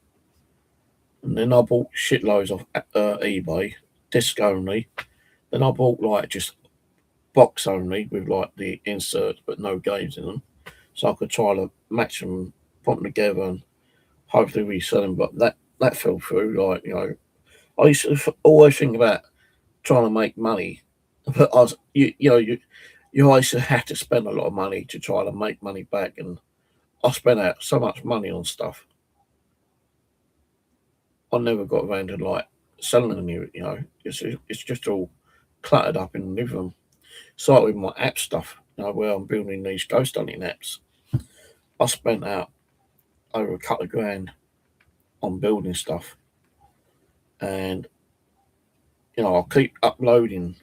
And then I bought shitloads of eBay, disc only. Then I bought like just box only with like the inserts but no games in them. So I could try to match them, put them together and hopefully resell them. But that fell through. Like, you know, I used to always think about trying to make money. But I was, you always have to spend a lot of money to try to make money back. And I spent out so much money on stuff. I never got around to like selling any of it, you know. It's just all cluttered up in the living room. So with my app stuff, you know, where I'm building these ghost hunting apps, I spent out over a couple of grand on building stuff. And, you know, I'll keep uploading,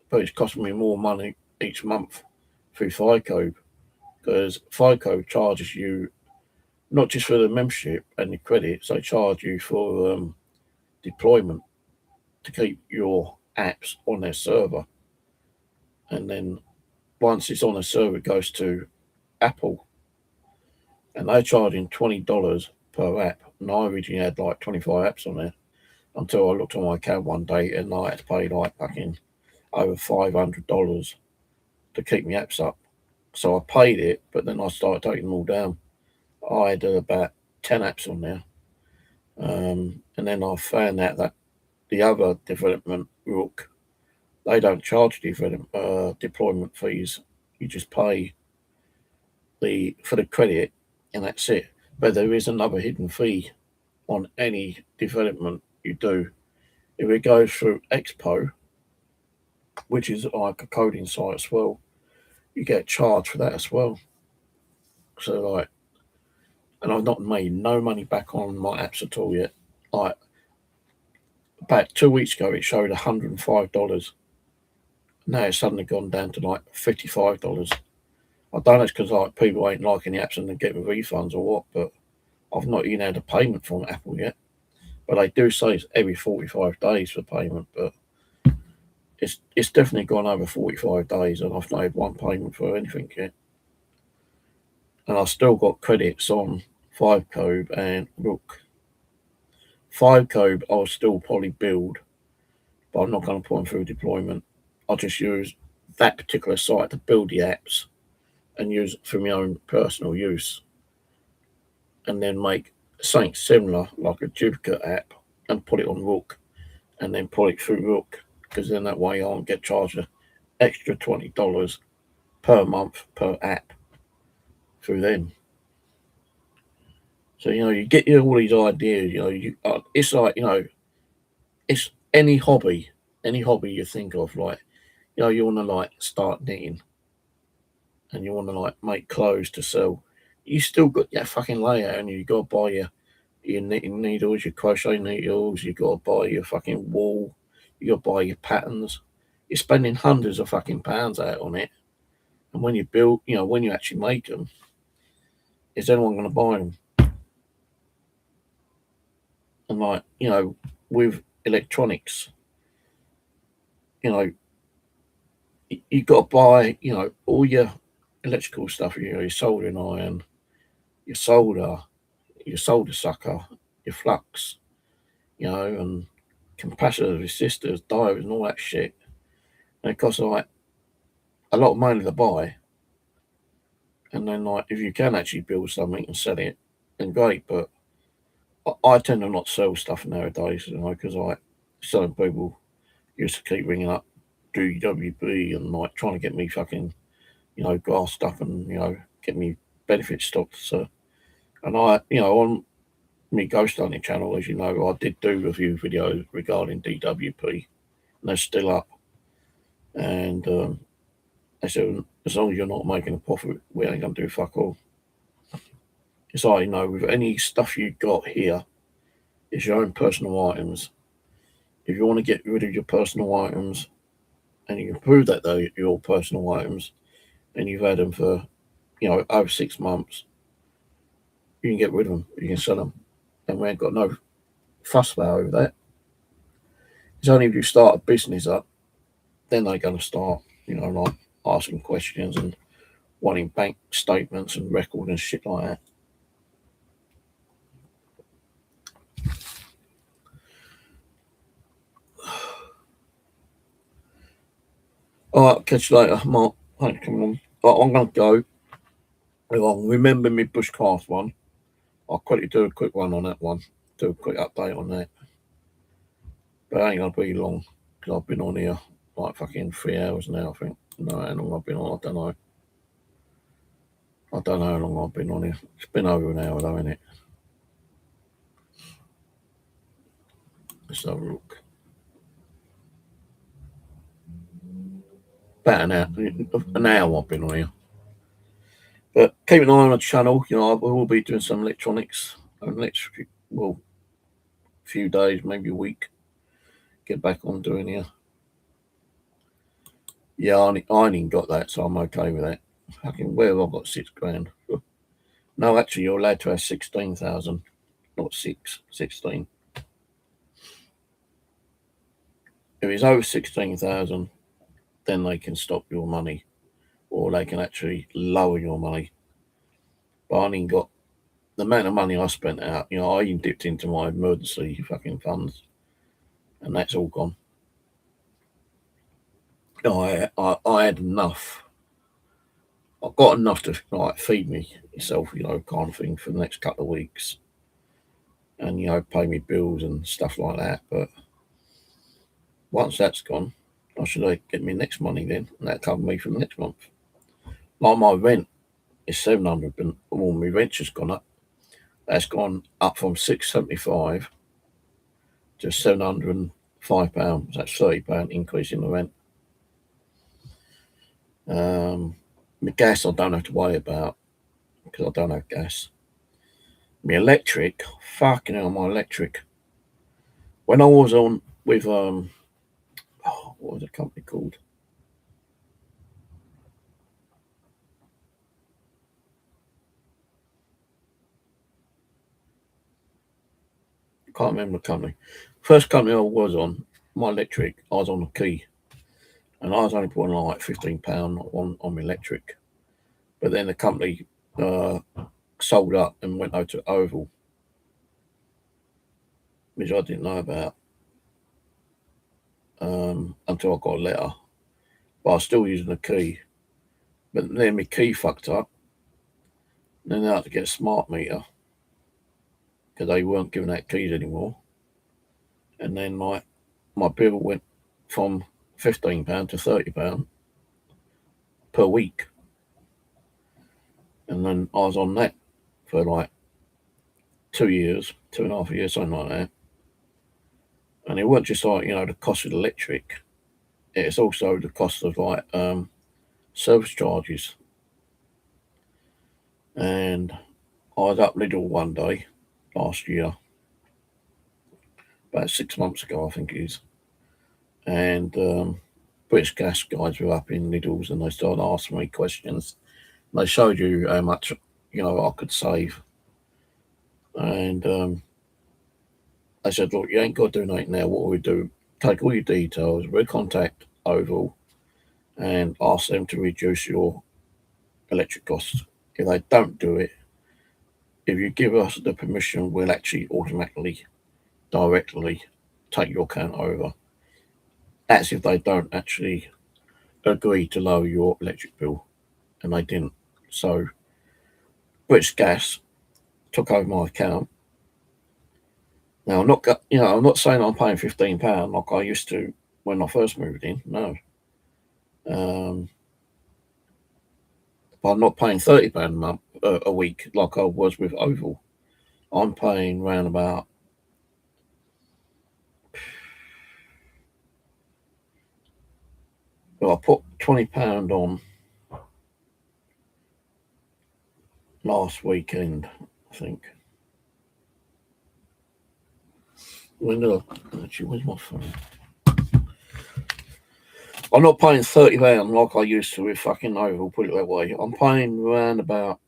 but it's costing me more money each month through FICO because FICO charges you not just for the membership and the credits, they charge you for deployment to keep your apps on their server. And then once it's on a server, it goes to Apple and they're charging $20 per app. And I originally had like 25 apps on there until I looked on my account one day and I had to pay like fucking over $500 to keep my apps up. So I paid it, but then I started taking them all down. I had about 10 apps on there. And then I found out that the other development Rook, they don't charge deployment fees. You just pay for the credit, and that's it. But there is another hidden fee on any development you do. If it goes through Expo, which is like a coding site as well, you get charged for that as well. So like, and I've not made no money back on my apps at all yet. Like about 2 weeks ago, it showed $105. Now it's suddenly gone down to like $55. I don't know if it's because like people ain't liking the apps and they're getting refunds or what, but I've not even had a payment from Apple yet. But they do say it's every 45 days for payment, but it's definitely gone over 45 days and I've not had one payment for anything yet. And I've still got credits on 5 code and Rook. 5 code I'll still probably build, but I'm not going to put them through deployment. I'll just use that particular site to build the apps and use it for my own personal use. And then make something similar, like a duplicate app, and put it on Rook, and then put it through Rook, because then that way I won't get charged an extra $20 per month per app through them. So you get all these ideas. It's like it's any hobby you think of. Like you want to like start knitting, and you want to like make clothes to sell. You still got that fucking layout, and you got to buy your knitting needles, your crochet needles. You got to buy your fucking wool. You got to buy your patterns. You're spending hundreds of fucking pounds out on it, and when you build, when you actually make them, is anyone going to buy them? And like with electronics, you got to buy all your electrical stuff. Your soldering iron, your solder sucker, your flux, and capacitors, resistors, diodes, and all that shit. And it costs like a lot of money to buy. And then like if you can actually build something and sell it, then great. But I tend to not sell stuff nowadays, because like selling people used to keep ringing up DWB and like trying to get me fucking grassed up and get me benefit stocks. So, and on my ghost hunting channel, as you know, I did do review videos regarding DWP, and they're still up. And I said, as long as you're not making a profit, we ain't gonna do fuck all. It's like with any stuff you got here, it's your own personal items. If you want to get rid of your personal items, and you can prove that they're your personal items, and you've had them for over 6 months, you can get rid of them. You can sell them, and we ain't got no fuss about over that. It's only if you start a business up, then they're going to start, like asking questions and wanting bank statements and record and shit like that. All right, catch you later, Mark. Thanks, come on. Right, I'm going to go. Remember me bushcraft one. I'll quickly do a quick one on that one. Do a quick update on that. But it ain't going to be long, because I've been on here like fucking 3 hours now, I think. No, how long I've been on, I don't know. I don't know how long I've been on here. It's been over an hour though, isn't it? Let's have a look. About an hour I've been on here. But keep an eye on the channel. I will be doing some electronics over the next few days, maybe a week. Get back on doing here. Yeah, I ain't even got that, so I'm okay with that. Fucking where have I got £6,000? No, actually, you're allowed to have 16,000, not 16. If it's over 16,000, then they can stop your money, or they can actually lower your money. But I ain't even got the amount of money I spent out. I even dipped into my emergency fucking funds, and that's all gone. I had enough. I got enough to like feed me yourself, kind of thing for the next couple of weeks, and pay me bills and stuff like that. But once that's gone, I should get me next money then, and that cover me for the next month. Like my rent, is 700, but well, my rent's just gone up. That's gone up from £675 to £705. That's £30 increase in the rent. My gas I don't have to worry about because I don't have gas. My electric, fucking hell, my electric. When I was on with what was the company called? I can't remember the company. First company I was on, my electric, I was on a key, and I was only putting like £15 on my electric. But then the company sold up and went over to Oval, which I didn't know about until I got a letter. But I was still using the key. But then my key fucked up. Then I had to get a smart meter because they weren't giving out keys anymore. And then my bill went from £15 to £30 per week. And then I was on that for like 2 years, 2.5 years, something like that. And it wasn't just like, the cost of the electric. It's also the cost of like service charges. And I was up Lidl one day last year, about 6 months ago, I think it is. And British Gas guys were up in Lidl's and they started asking me questions. They showed you how much, I could save. And they said, look, you ain't got to do nothing now. What we do, take all your details, contact Oval and ask them to reduce your electric costs. If they don't do it, if you give us the permission, we'll actually automatically, directly take your account over. That's if they don't actually agree to lower your electric bill. And they didn't. So British Gas took over my account. Now I'm not saying I'm paying £15 like I used to when I first moved in. No. But I'm not paying £30 a month a week like I was with Oval. I'm paying round about I put £20 on last weekend, I think. When did actually, where's my phone? I'm not paying £30 like I used to with fucking Oval, put it that way. I'm paying around about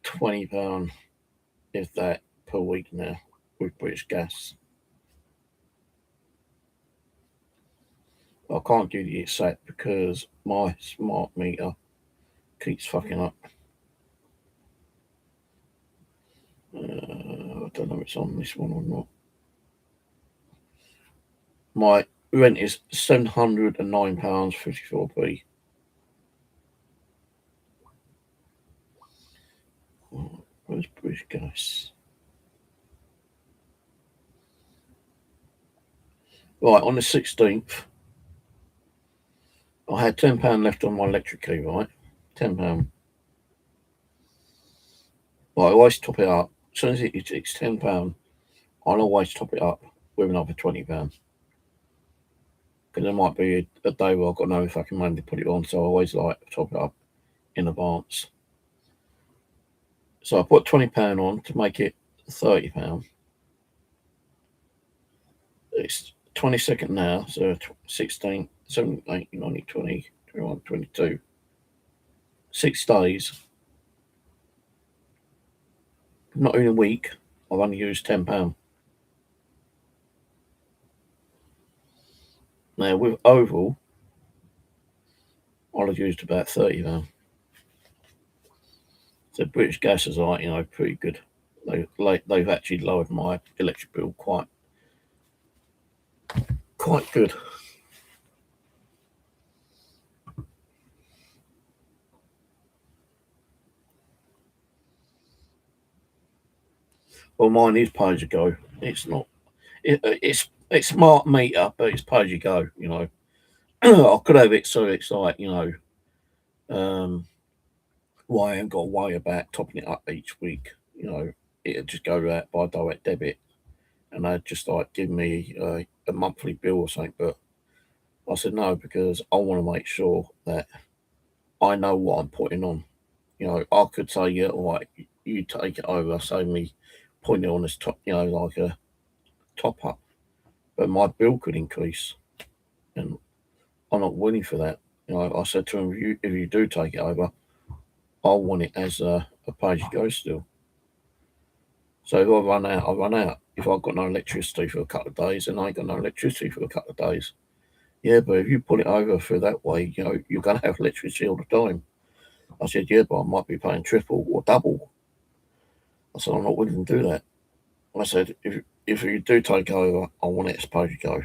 £20, if that, per week now with British Gas. I can't give you the exact because my smart meter keeps fucking up. I don't know if it's on this one or not. My rent is £709.54p. Where's British Gas? Right, on the 16th, I had £10 left on my electric key, right? £10. But I always top it up. As soon as it's £10, I'll always top it up with another £20. Because there might be a day where I've got no fucking money to put it on, so I always like to top it up in advance. So I put £20 on to make it £30. It's 22nd now, so 16, 17, 18, 19, 20, 21, 22. 6 days. Not in a week, I've only used £10. Now with Oval, I'll have used about £30. So British Gas is like, pretty good. They've actually lowered my electric bill quite good. Well, mine is pay as you go. It's not. It's smart meter, but it's pay as you go. I could have it so it's like why I ain't got to worry about topping it up each week. It'd just go out by direct debit, and they'd just like give me a monthly bill or something. But I said no, because I want to make sure that I know what I'm putting on. I could say, yeah, all right, you take it over, save me putting it on this top, like a top up. But my bill could increase, and I'm not willing for that. I said to him, if you do take it over, I want it as a pay-as-you-go still. So if I run out, I run out. If I've got no electricity for a couple of days, then I ain't got no electricity for a couple of days. Yeah, but if you put it over through that way, you're going to have electricity all the time. I said, yeah, but I might be paying triple or double. I said, I'm not willing to do that. I said, if you do take over, I want it as pay-as-you-go.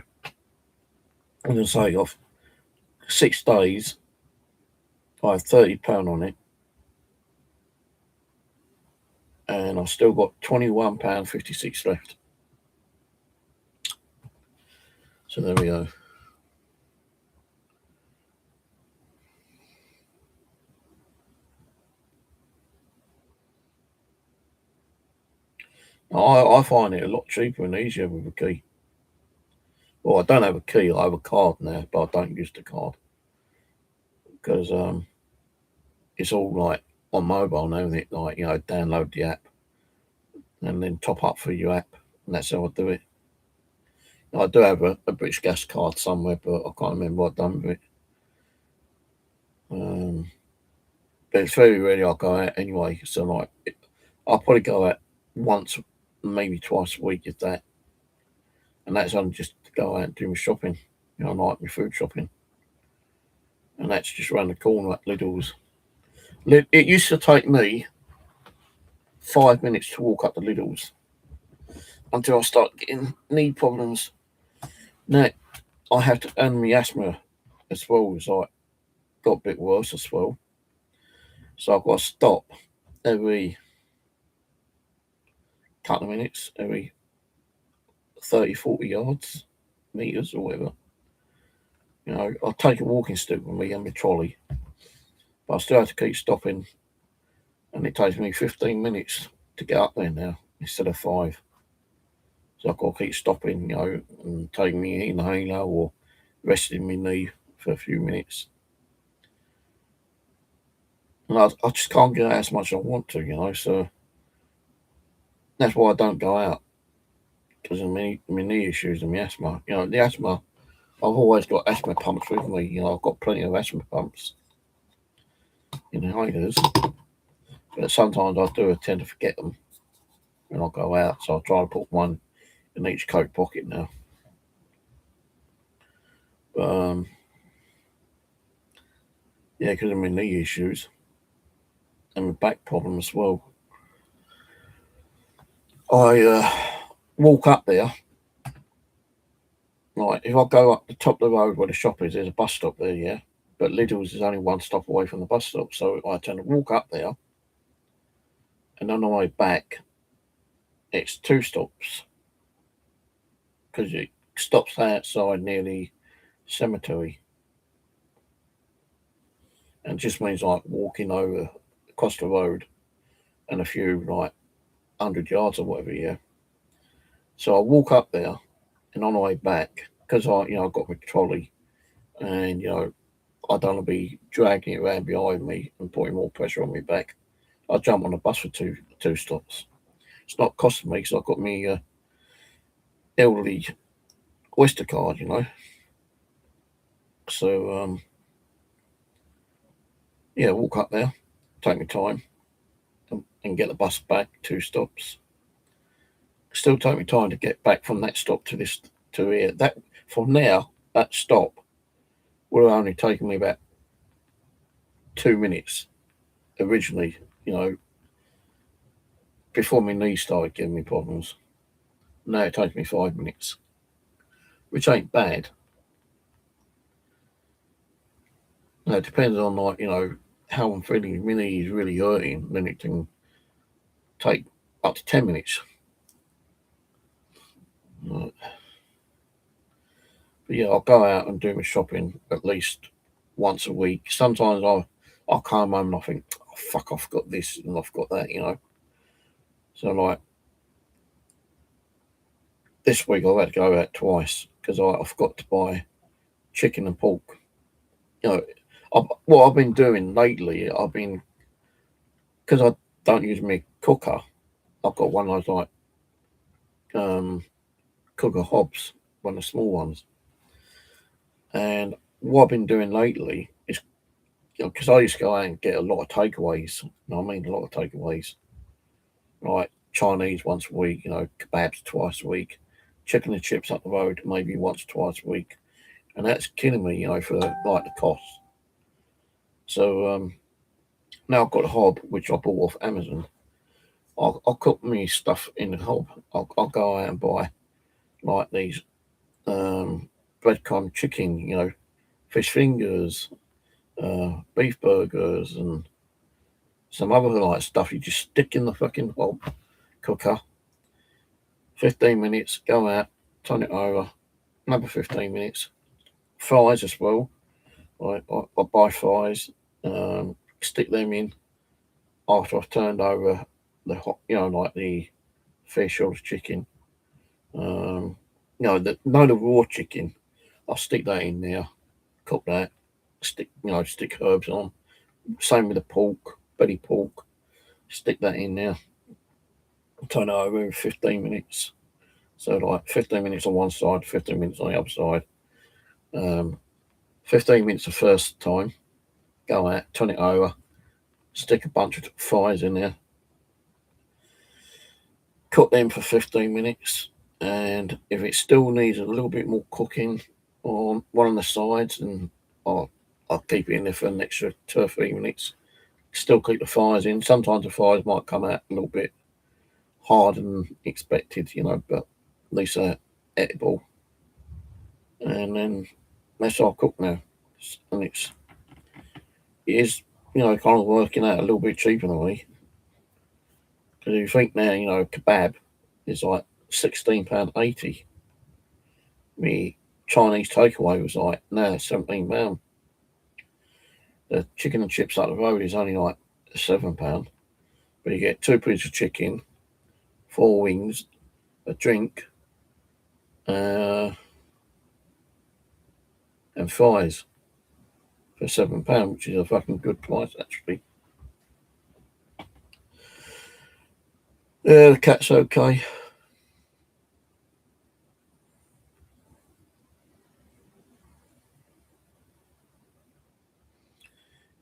I'm going to say, off 6 days, I have £30 on it, and I've still got £21.56 left. So there we go. I find it a lot cheaper and easier with a key. Well, I don't have a key. I have a card now, but I don't use the card because it's all like on mobile now. Isn't it? Like, download the app and then top up for your app, and that's how I do it. I do have a British Gas card somewhere, but I can't remember what I've done with it. But it's very rarely I go out anyway. So like, I'll probably go out once, maybe twice a week, if that. And that's only just to go out and do my shopping. Like my food shopping. And that's just around the corner at Lidl's. It used to take me 5 minutes to walk up to Lidl's until I start getting knee problems. Now I have to, and my asthma as well was like got a bit worse as well. So I've got to stop every couple of minutes, every 30, 40 yards, meters or whatever. I'll take a walking stick with me and my trolley, but I still have to keep stopping, and it takes me 15 minutes to get up there now instead of 5. So I've got to keep stopping, and taking me inhaler or resting my knee for a few minutes. And I just can't get out as much as I want to, so that's why I don't go out, because of my knee issues and my asthma. The asthma, I've always got asthma pumps with me. I've got plenty of asthma pumps, inhalers, but sometimes I do tend to forget them when I go out, so I try to put one in each coat pocket now. But yeah, because of my knee issues and my back problem as well, I walk up there. Like, if I go up the top of the road where the shop is, there's a bus stop there, yeah. But Lidl's is only one stop away from the bus stop, so I tend to walk up there, and on the way back, it's 2 stops, because it stops outside near the cemetery, and it just means like walking over across the road and a few like 100 yards or whatever, yeah. So I walk up there, and on the way back, because I've got my trolley, and I don't want to be dragging it around behind me and putting more pressure on my back. I jump on the bus for two stops. It's not costing me because I've got my elderly Oyster card, So yeah, walk up there, take my time, and get the bus back 2 stops. Still take me time to get back from that stop to this to here. That from now, that stop would have only taken me about 2 minutes originally, before my knees started giving me problems. Now it takes me 5 minutes, which ain't bad. Now it depends on how I'm feeling. If my knee is really hurting, then it can take up to 10 minutes. Right. But yeah, I'll go out and do my shopping at least once a week. Sometimes I'll come home and I think, oh, fuck, I've got this and I've got that, you know. So like this week I've had to go out twice because I forgot to buy chicken and pork. You know, what I've been doing lately, because I don't use my cooker. I've got one of those like cooker hobs, one of the small ones. And what I've been doing lately is, because I used to go out and get a lot of takeaways. You know what I mean? A lot of takeaways. Like Chinese once a week, kebabs twice a week, chicken and chips up the road maybe once or twice a week. And that's killing me, for like the cost. So now I've got a hob, which I bought off Amazon. I'll cook me stuff in the hob. I'll go out and buy like these breadcrumb chicken, fish fingers, beef burgers, and some other like stuff you just stick in the fucking hob cooker. 15 minutes, go out, turn it over, another 15 minutes. Fries as well. I buy fries, stick them in after I've turned over the hot, like the fish or the chicken. The raw chicken. I'll stick that in there, cook that, stick herbs on. Same with the pork, belly pork. Stick that in there. Turn it over in 15 minutes. So like 15 minutes on one side, 15 minutes on the other side. 15 minutes the first time. Go out, turn it over, stick a bunch of fries in there. Cook them for 15 minutes. And if it still needs a little bit more cooking on one of the sides, then I'll keep it in there for an extra 2 or 3 minutes. Still keep the fires in. Sometimes the fires might come out a little bit harder than expected, but at least they're edible. And then that's all cooked now. And it is, kind of working out a little bit cheaper than me. Because if you think now, kebab is like £16.80. Me Chinese takeaway was like now £17. The chicken and chips up the road is only like £7. But you get 2 pieces of chicken, 4 wings, a drink, and fries for £7, which is a fucking good price actually. Yeah, the cat's okay.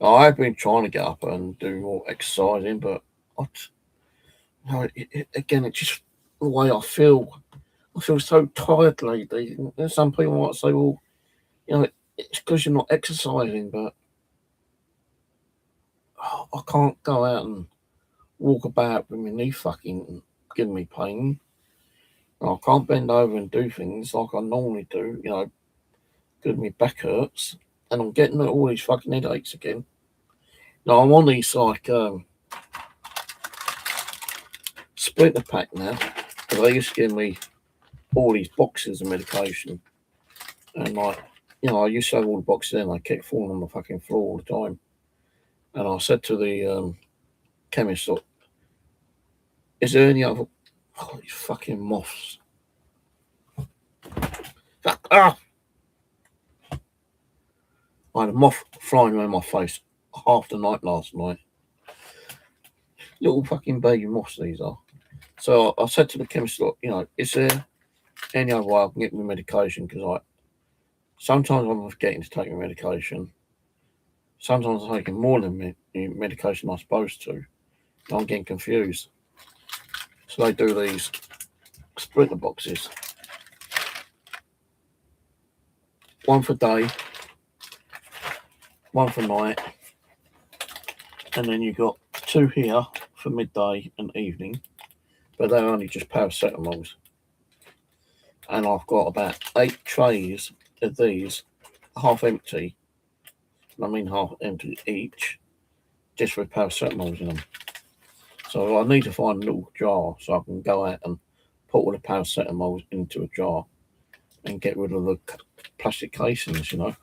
I've been trying to get up and do more exercising, but again, it's just the way I feel. I feel so tired lately. And some people might say, well, it's because you're not exercising, but I can't go out and walk about with my knee fucking giving me pain. I can't bend over and do things like I normally do, because my back hurts, and I'm getting all these fucking headaches again. Now I'm on these like splitter pack now, because they used to give me all these boxes of medication, and like, I used to have all the boxes and I kept falling on the fucking floor all the time. And I said to the chemist, look, is there any other? Oh, these fucking moths. Ah! I had a moth flying around my face half the night last night. Little fucking baby moths these are. So I said to the chemist, look, is there any other way I can get my medication? Because sometimes I'm forgetting to take my medication. Sometimes I'm taking more than medication I'm supposed to. I'm getting confused. So they do these splinter boxes. One for day, one for night, and then you've got 2 here for midday and evening, but they're only just paracetamols. And I've got about 8 trays of these, half empty, I mean half empty each, just with paracetamols in them. So I need to find a little jar so I can go out and put all the paracetamols into a jar and get rid of the plastic casings, But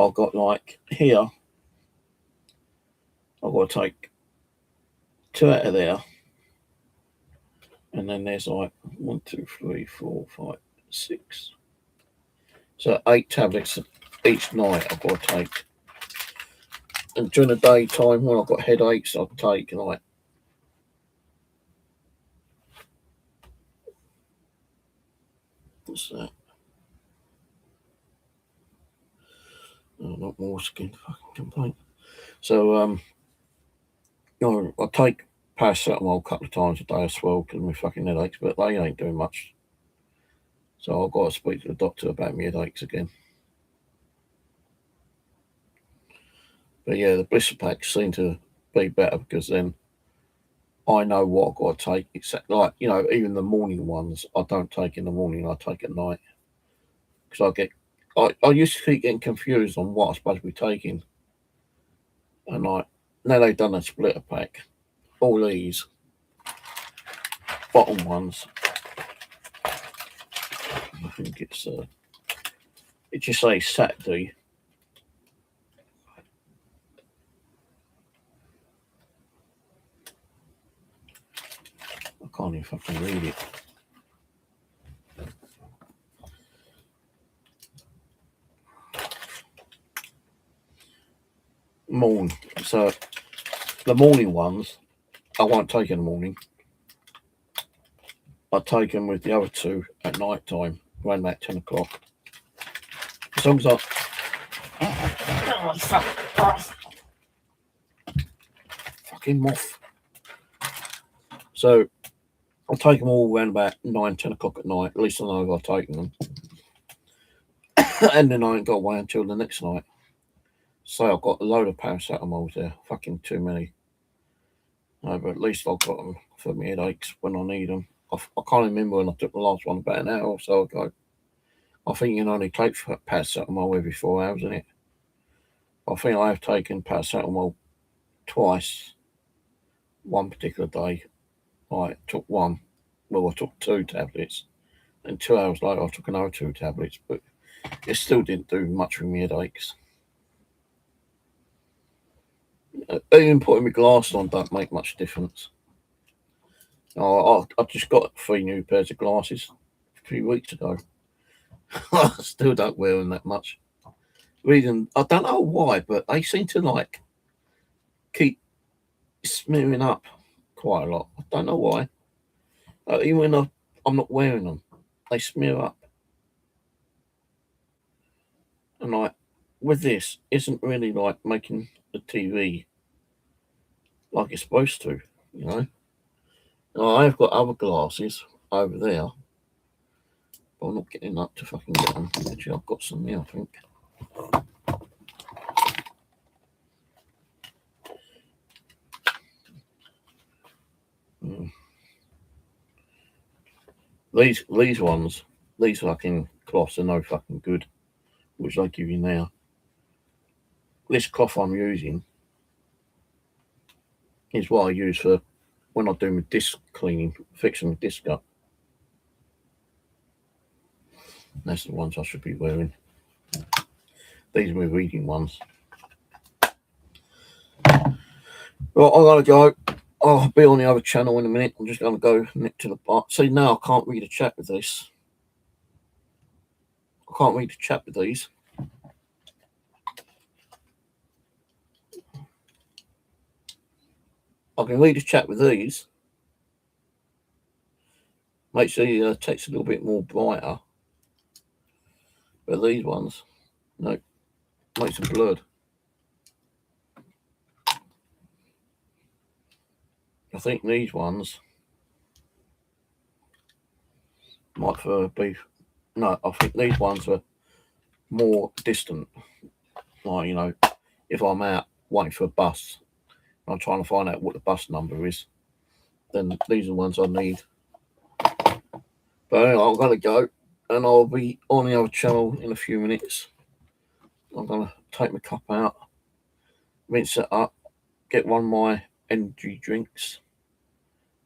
I've got like here, I've I've got to take 2 out of there. And then there's like 1, 2, 3, 4, 5, 6. So 8 tablets each night I've got to take. And during the daytime when I've got headaches, I'll take like what's that? Oh, not more skin fucking complaint. So I take paracetamol a couple of times a day as well because of my fucking headaches, but they ain't doing much. So I've got to speak to the doctor about my headaches again. But yeah, the blister packs seem to be better because then I know what I've got to take. Except like, even the morning ones I don't take in the morning, I take at night. Because I used to keep getting confused on what I'm supposed to be taking. And now they've done a splitter pack. All these bottom ones, I think it just says Saturday. I can't even fucking read it. So the morning ones I won't take in the morning. I take them with the other two at night time, around about 10 o'clock. As long as fucking moth. So I'll take them all around about 9, 10 o'clock at night. At least I know I've taken them. And then I ain't got away until the next night. So I've got a load of paracetamols there. Fucking too many. No, but at least I've got them for my headaches when I need them. I can't remember when I took the last one, about an hour or so ago. I think you can only take paracetamol every 4 hours, isn't it? I think I have taken paracetamol twice one particular day. I took one. Well, I took 2 tablets. And 2 hours later, I took another 2 tablets. But it still didn't do much for my headaches. Even putting my glasses on don't make much difference. I just got 3 new pairs of glasses a few weeks ago. I still don't wear them that much. Reason I don't know why, but they seem to keep smearing up quite a lot. I don't know why. Even when I'm not wearing them, they smear up. And with this, isn't really making the TV like it's supposed to, Now, I've got other glasses over there, but I'm not getting up to fucking get them. Actually, I've got some here, I think. These ones, these fucking cloths are no fucking good, which I give you now. This cloth I'm using is what I use for when I do my disc cleaning, fixing the disc up. That's the ones I should be wearing. These are my reading ones. Well, I'm gonna go. I'll be on the other channel in a minute. I'm just gonna go nick to the bar. See, now I can't read a chat with this. I can't read the chat with these. I can read the chat with these. Makes the text a little bit more brighter. But these ones, no, makes them blurred. I think these ones might be. No, I think these ones are more distant. If I'm out waiting for a bus, I'm trying to find out what the bus number is, then these are the ones I need. But anyway, I'm going to go, and I'll be on the other channel in a few minutes. I'm going to take my cup out, rinse it up, get one of my energy drinks,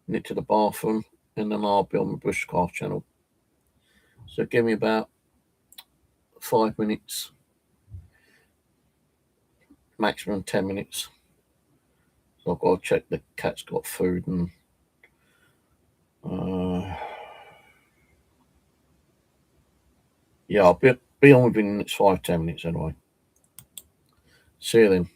nip to the bathroom, and then I'll be on the bushcraft channel. So give me about 5 minutes, maximum 10 minutes, I've got to check the cat's got food and yeah, I'll be on within the next 5-10 minutes anyway. See you then.